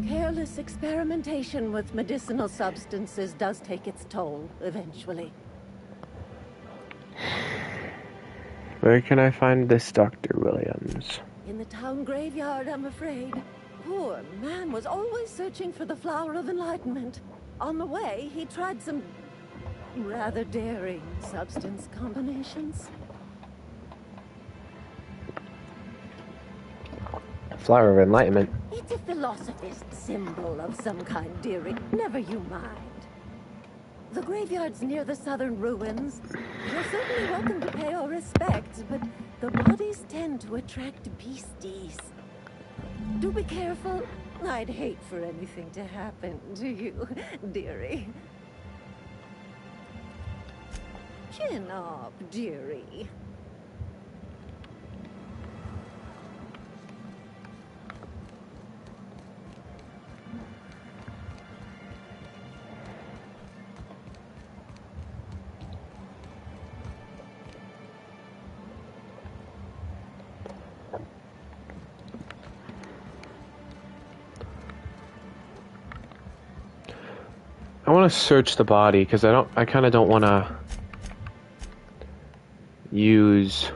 Careless experimentation with medicinal substances does take its toll, eventually. Where can I find this Dr. Williams? In the town graveyard, I'm afraid. Poor man was always searching for the Flower of Enlightenment. On the way, he tried some rather daring substance combinations. Flower of Enlightenment. It's a philosophist symbol of some kind, dearie. Never you mind. The graveyard's near the southern ruins. You're certainly welcome to pay your respects, but the bodies tend to attract beasties. Do be careful. I'd hate for anything to happen to you, dearie. Chin up, dearie. I want to search the body because I kind of don't want to use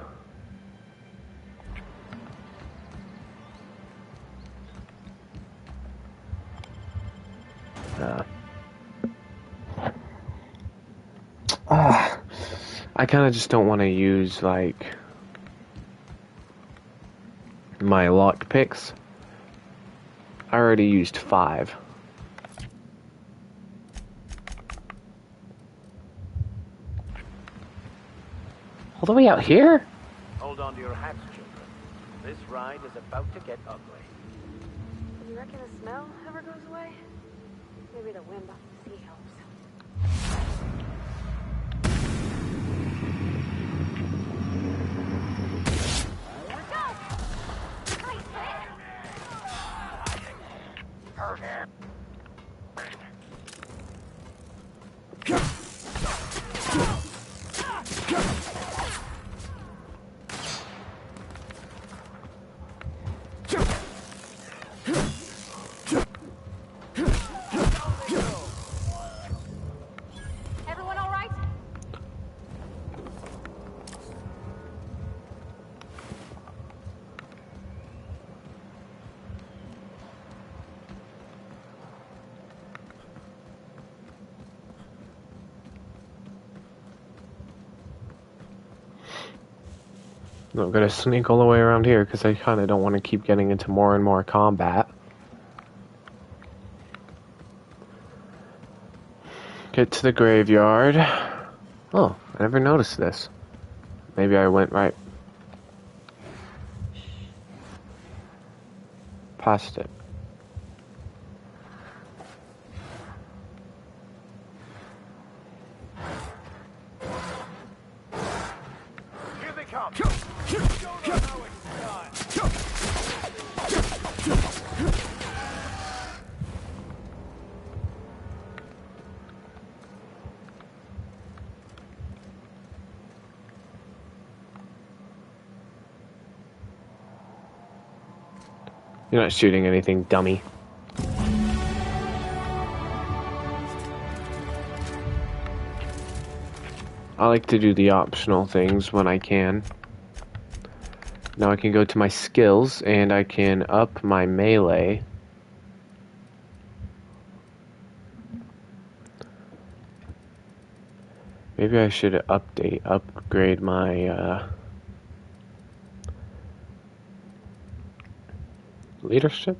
I kind of just don't want to use like my lock picks. I already used 5. All the way out here? Hold on to your hats, children. This ride is about to get ugly. You reckon the smell ever goes away? Maybe the wind off the sea helps. I'm gonna sneak all the way around here because I kind of don't want to keep getting into more and more combat. Get to the graveyard. Oh, I never noticed this. Maybe I went right past it. Here they come. Show them how it's done. You're not shooting anything, dummy. I like to do the optional things when I can. Now I can go to my skills and I can up my melee. Maybe I should upgrade my leadership?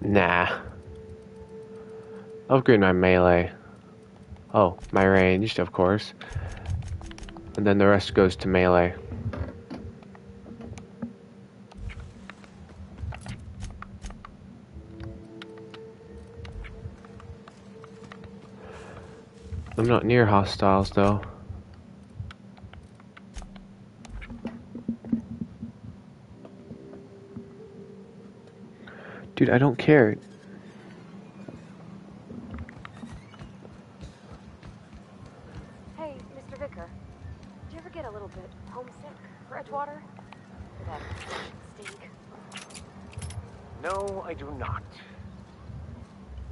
Nah. Upgrade my melee. Oh, my ranged, of course. And then the rest goes to melee. I'm not near hostiles, though. Dude, I don't care. Hey, Mr. Vicar. Do you ever get a little bit homesick for Edgewater? For that stink? No, I do not.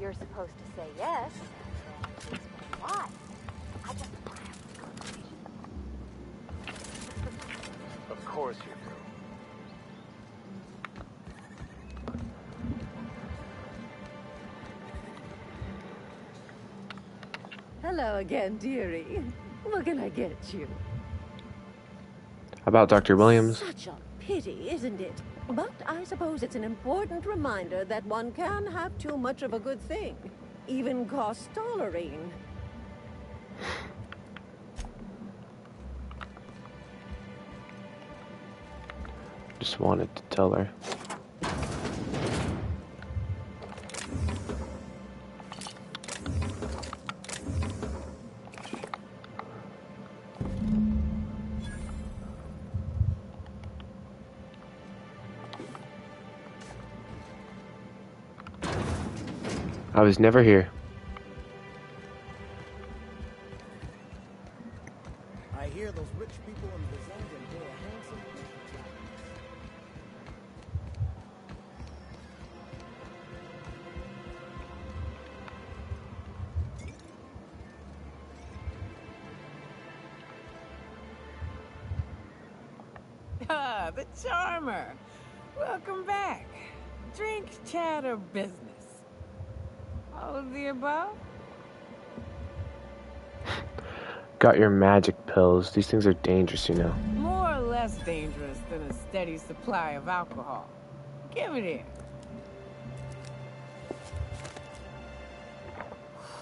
You're supposed to say yes. So why? I just want to have this conversation. Of course you do. Hello again, dearie. What can I get you? How about Dr. Williams? Such a pity, isn't it? But I suppose it's an important reminder that one can have too much of a good thing. Even cost tolerine. Just wanted to tell her. I was never here. I hear those rich people in Byzantium pay a handsome Ah, the Charmer. Welcome back. Drink, chat, or business? All of the above? Got your magic pills. These things are dangerous, you know. More or less dangerous than a steady supply of alcohol. Give it here.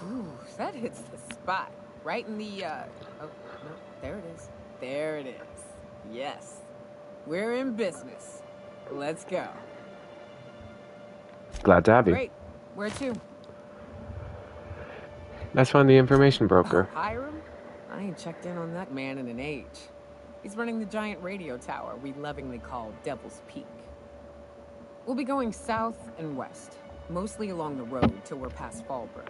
Ooh, that hits the spot. Right in the, oh, no, there it is. There it is. Yes. We're in business. Let's go. Glad to have you. Great. Where to? Let's find the information broker. Hiram? I ain't checked in on that man in an age. He's running the giant radio tower we lovingly call Devil's Peak. We'll be going south and west, mostly along the road till we're past Fallbrook.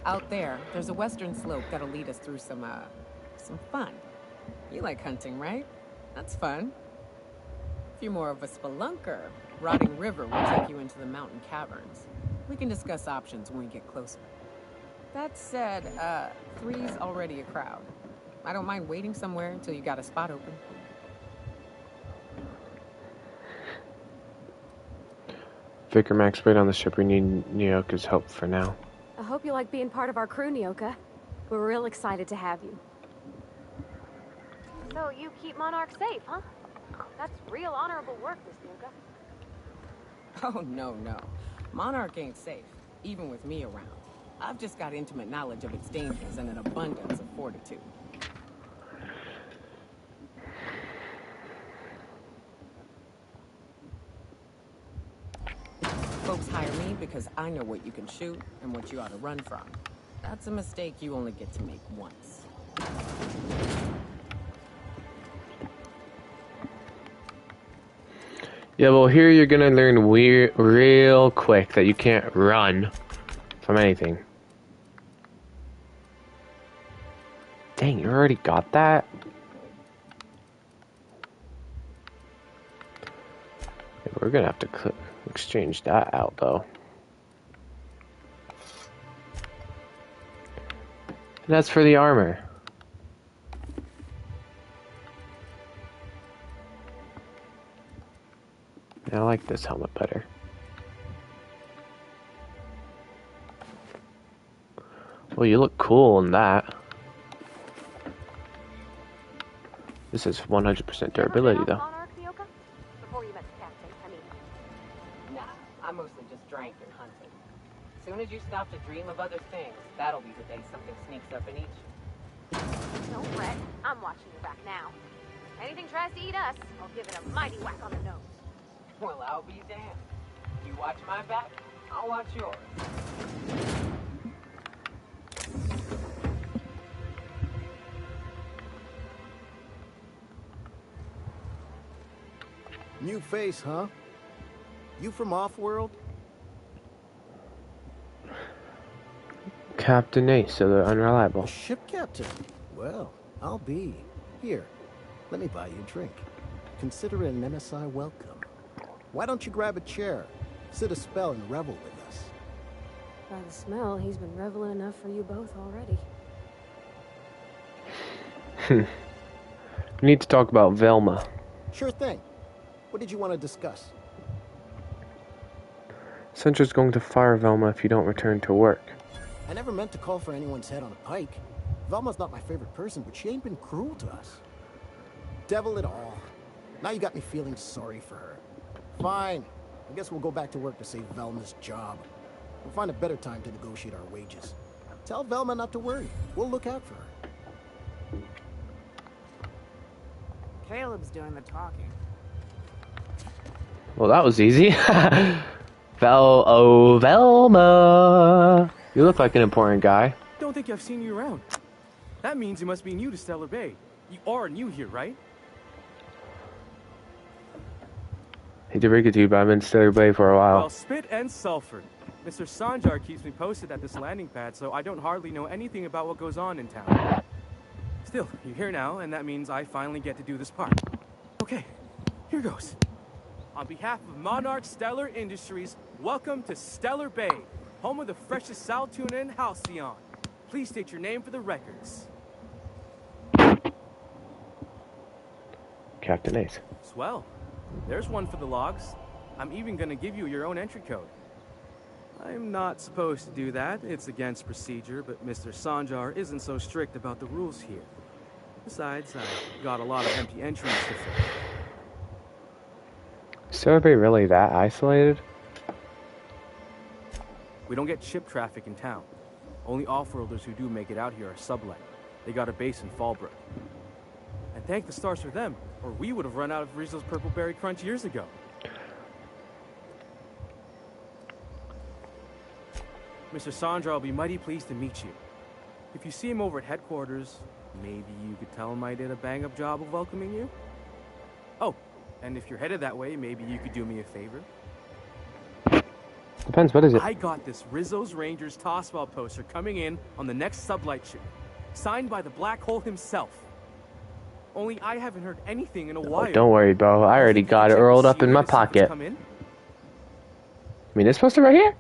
Out there's a western slope that'll lead us through some fun. You like hunting, right? That's fun. If you're more of a spelunker, Rotting River will take you into the mountain caverns. We can discuss options when we get closer. That said, 3's already a crowd. I don't mind waiting somewhere until you got a spot open. Vicar Max, wait on the ship. We need Nyoka's help for now. I hope you like being part of our crew, Nyoka. We're real excited to have you. So you keep Monarch safe, huh? That's real honorable work, Miss Nuka. Oh, no. Monarch ain't safe, even with me around. I've just got intimate knowledge of its dangers and an abundance of fortitude. Folks hire me because I know what you can shoot and what you ought to run from. That's a mistake you only get to make once. Yeah, well, here you're gonna learn real quick that you can't run from anything. Dang, you already got that? Yeah, we're gonna have to exchange that out, though. And that's for the armor. I like this helmet better. Well, you look cool in that. This is 100% durability, though. Before you met the captain, I mean. Nah, I mostly just drank and hunted. As soon as you stop to dream of other things, that'll be the day something sneaks up and eats you. Don't fret. I'm watching your back now. Anything tries to eat us, I'll give it a mighty whack on the nose. Well, I'll be damned. You watch my back, I'll watch yours. New face, huh? You from Offworld? Captain Ace of the Unreliable. Ship captain? Well, I'll be. Here, let me buy you a drink. Consider it an MSI welcome. Why don't you grab a chair, sit a spell, and revel with us? By the smell, he's been reveling enough for you both already. We need to talk about Velma. Sure thing. What did you want to discuss? Sandra's going to fire Velma if you don't return to work. I never meant to call for anyone's head on a pike. Velma's not my favorite person, but she ain't been cruel to us. Devil it all. Now you got me feeling sorry for her. Fine. I guess we'll go back to work to save Velma's job. We'll find a better time to negotiate our wages. Tell Velma not to worry. We'll look out for her. Caleb's doing the talking. Well, that was easy. Velma. You look like an important guy. Don't think I've seen you around. That means you must be new to Stellar Bay. You are new here, right? Hate to break it to you, but I've been in Stellar Bay for a while. Well, spit and sulfur. Mr. Sanjar keeps me posted at this landing pad, so I don't hardly know anything about what goes on in town. Still, you're here now, and that means I finally get to do this part. Okay, here goes. On behalf of Monarch Stellar Industries, welcome to Stellar Bay, home of the freshest sal tuna in Halcyon. Please state your name for the records. Captain Ace. Swell. There's one for the logs. I'm even gonna give you your own entry code. I'm not supposed to do that. It's against procedure, but Mr. Sanjar isn't so strict about the rules here. Besides, I've got a lot of empty entries to fill. Is Stellar Bay really that isolated? We don't get ship traffic in town. Only off-worlders who do make it out here are sublet. They got a base in Fallbrook. And thank the stars for them, or we would have run out of Rizzo's Purple Berry Crunch years ago. Mr. Sandra will be mighty pleased to meet you. If you see him over at headquarters, maybe you could tell him I did a bang-up job of welcoming you? Oh, and if you're headed that way, maybe you could do me a favor. Depends, what is it? I got this Rizzo's Rangers tossball poster coming in on the next sublight ship, signed by the Black Hole himself. Only I haven't heard anything in a while. Oh, don't worry, bro. I already got it rolled up in my pocket. You mean this poster right here?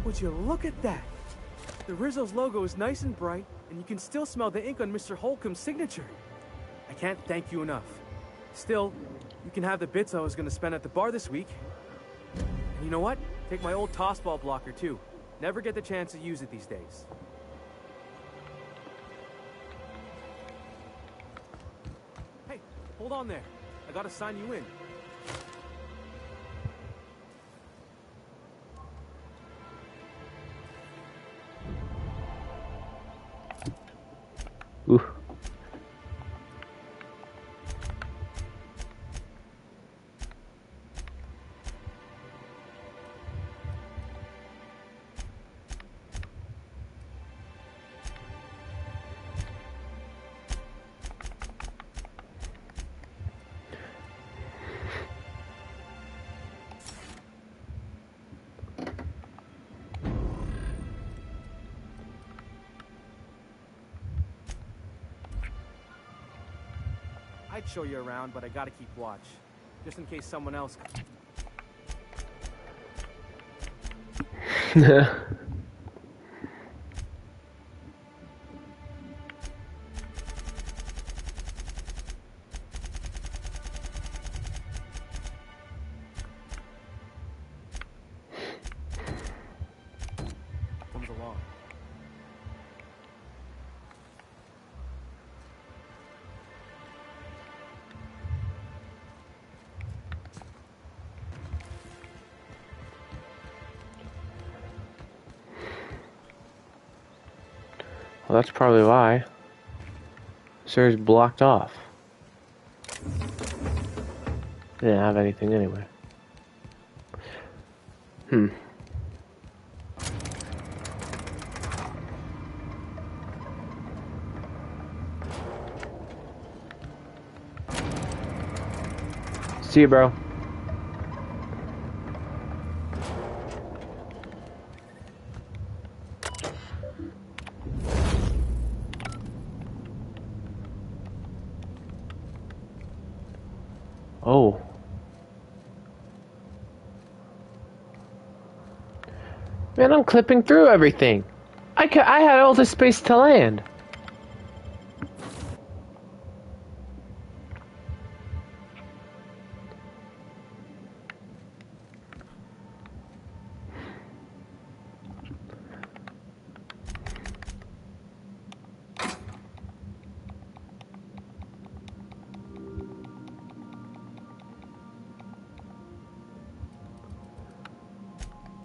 Would you look at that? The Rizzo's logo is nice and bright, and you can still smell the ink on Mr. Holcomb's signature. I can't thank you enough. Still, you can have the bits I was going to spend at the bar this week. And you know what? Take my old tossball blocker, too. Never get the chance to use it these days. hold on there. I gotta sign you in. Ooh. I'd show you around, but I gotta keep watch. Just in case someone else... comes along. Well, that's probably why. Sir's blocked off. Didn't have anything anyway. See you, bro. Oh. Man, I'm clipping through everything. I had all the space to land.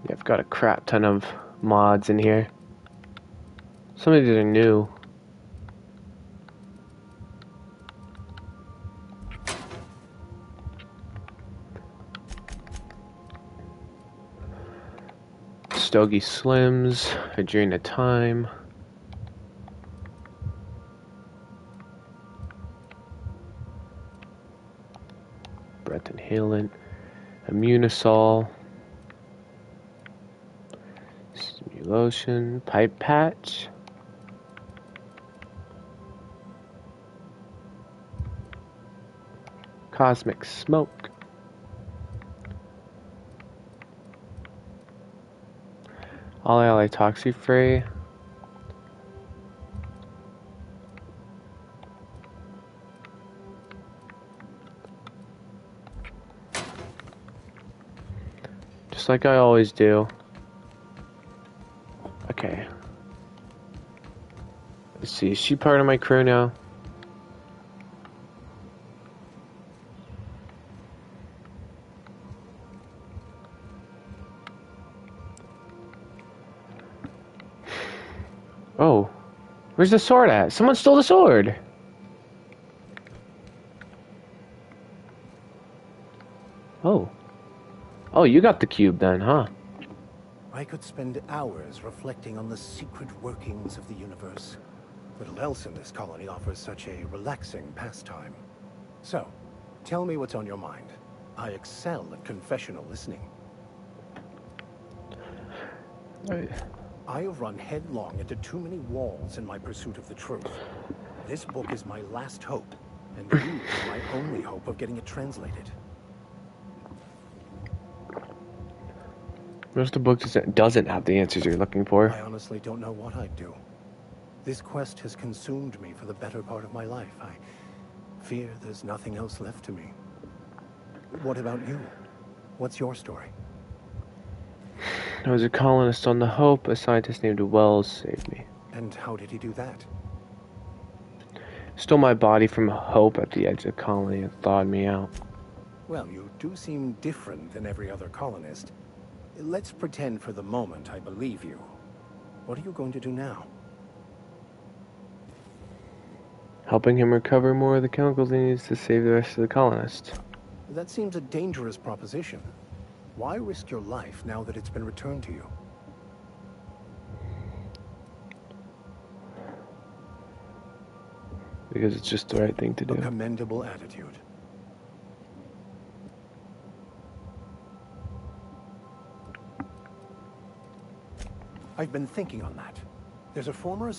Yeah, I've got a crap ton of mods in here. Some of these are new. Stogie Slims, Adrena Time. Breath Inhalant. Immunosol. Lotion, Pipe Patch. Cosmic Smoke. All ally Toxifree. Just like I always do. Okay. Let's see, is she part of my crew now? Oh. Where's the sword at? Someone stole the sword! Oh. Oh, you got the cube then, huh? I could spend hours reflecting on the secret workings of the universe. Little else in this colony offers such a relaxing pastime. So, tell me what's on your mind. I excel at confessional listening. I have run headlong into too many walls in my pursuit of the truth. This book is my last hope, and you are my only hope of getting it translated. Most of the book doesn't have the answers you're looking for. I honestly don't know what I'd do. This quest has consumed me for the better part of my life. I fear there's nothing else left to me. What about you? What's your story? I was a colonist on the Hope. A scientist named Wells saved me. And how did he do that? Stole my body from Hope at the edge of the colony and thawed me out. Well, you do seem different than every other colonist. Let's pretend for the moment I believe you. What are you going to do now? Helping him recover more of the chemicals he needs to save the rest of the colonists. That seems a dangerous proposition. Why risk your life now that it's been returned to you? Because it's just the right thing to do. A commendable attitude. I've been thinking on that. There's a former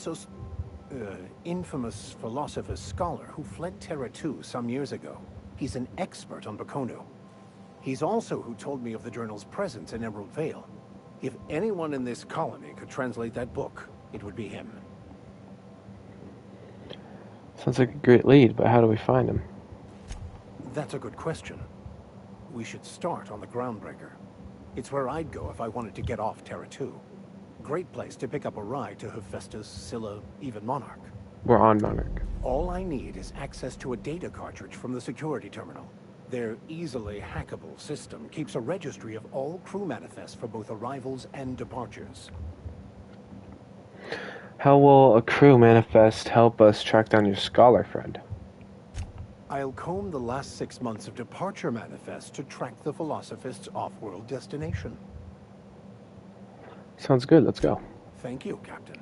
infamous philosopher scholar who fled Terra 2 some years ago. He's an expert on Baconu. He's also who told me of the journal's presence in Emerald Vale. If anyone in this colony could translate that book, it would be him. Sounds like a great lead, but how do we find him? That's a good question. We should start on the Groundbreaker. It's where I'd go if I wanted to get off Terra 2. Great place to pick up a ride to Hephaestus, Scylla, even Monarch. We're on Monarch. All I need is access to a data cartridge from the security terminal. Their easily hackable system keeps a registry of all crew manifests for both arrivals and departures. How will a crew manifest help us track down your scholar friend? I'll comb the last 6 months of departure manifests to track the Philosophist's off-world destination. Sounds good, let's go. Thank you, Captain.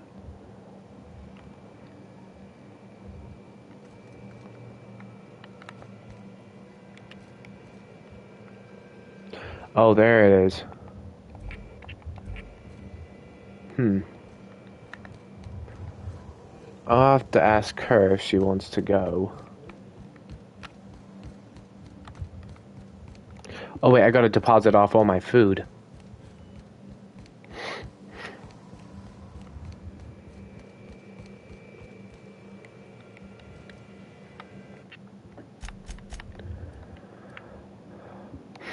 Oh, there it is. I'll have to ask her if she wants to go. Oh wait, I gotta deposit off all my food.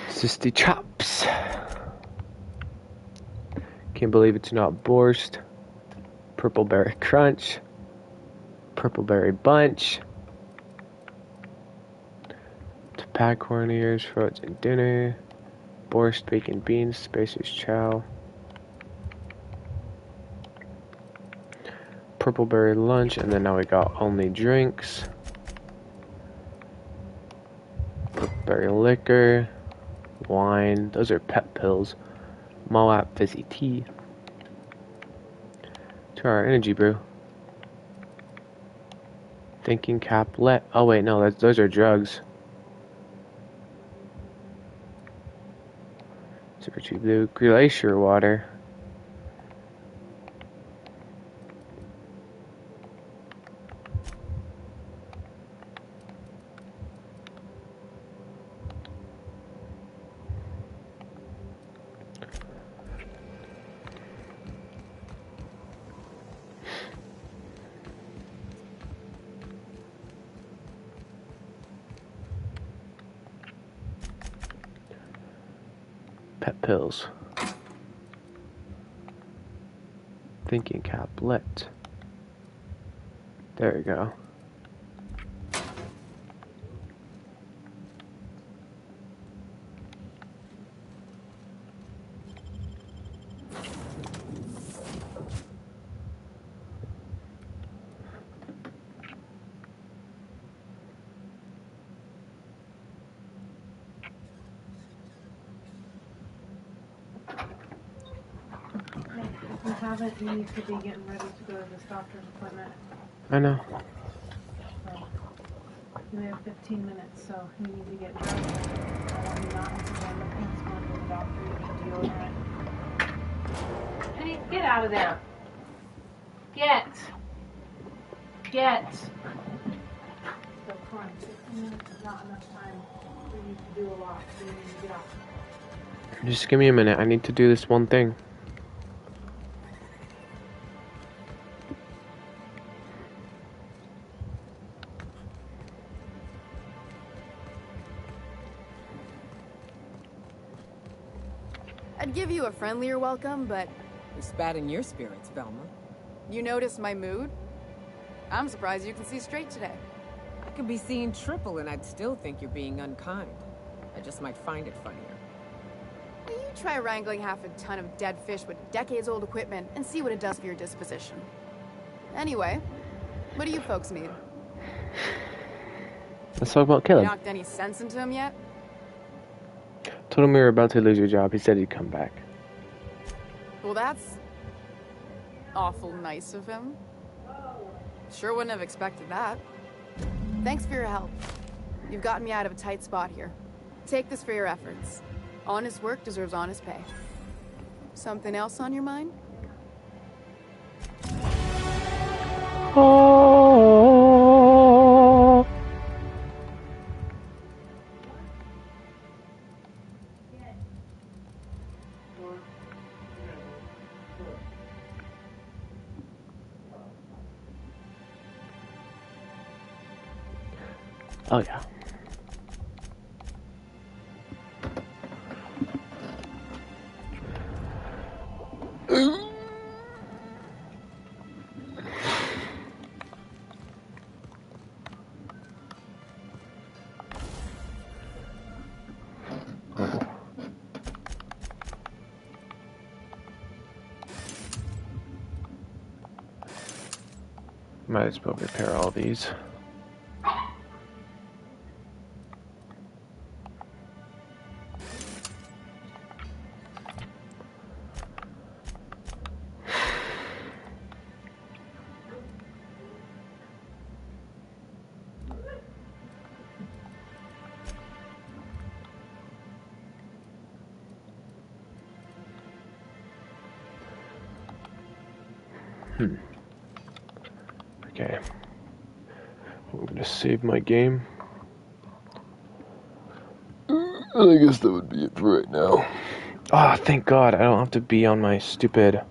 Sisty chops. Can't believe it's not borscht. Purple berry crunch. Purple berry bunch. Pacorn ears, frozen dinner. Borscht, bacon beans, spacer's chow. Purple berry lunch, and then now we got only drinks. Purple berry liquor. Wine, those are pep pills. Moab fizzy tea. To our energy brew. Thinking cap let. Oh wait, no, those are drugs. Super cheap blue glacier water. Pet pills. Thinking cap lit. There we go. If we haven't, you need to be getting ready to go to this doctor's appointment. I know. So, we have 15 minutes, so you need to get dressed. I want you not in pajamas going to the doctor. You need deodorant. Penny, get out of there. Get. So, come on, 15 minutes is not enough time for you to do a lot, so you need to get off. Just give me a minute. I need to do this one thing. I'd give you a friendlier welcome, but... You're spat in your spirits, Velma. You noticed my mood? I'm surprised you can see straight today. I could be seeing triple and I'd still think you're being unkind. I just might find it funnier. You try wrangling half a ton of dead fish with decades-old equipment and see what it does for your disposition. Anyway, what do you folks need? Let's talk about Caleb. You knocked any sense into him yet? Told him we were about to lose your job. He said he'd come back. Well, that's awful nice of him. Sure wouldn't have expected that. Thanks for your help. You've gotten me out of a tight spot here. Take this for your efforts. Honest work deserves honest pay. Something else on your mind? Oh. Oh yeah. Might as well repair all these. Okay. I'm gonna save my game. I guess that would be it for right now. Ah, thank God, I don't have to be on my stupid...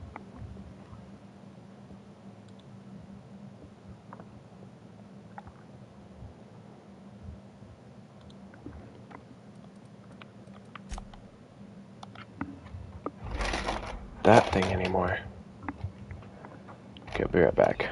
that thing anymore. Okay, I'll be right back.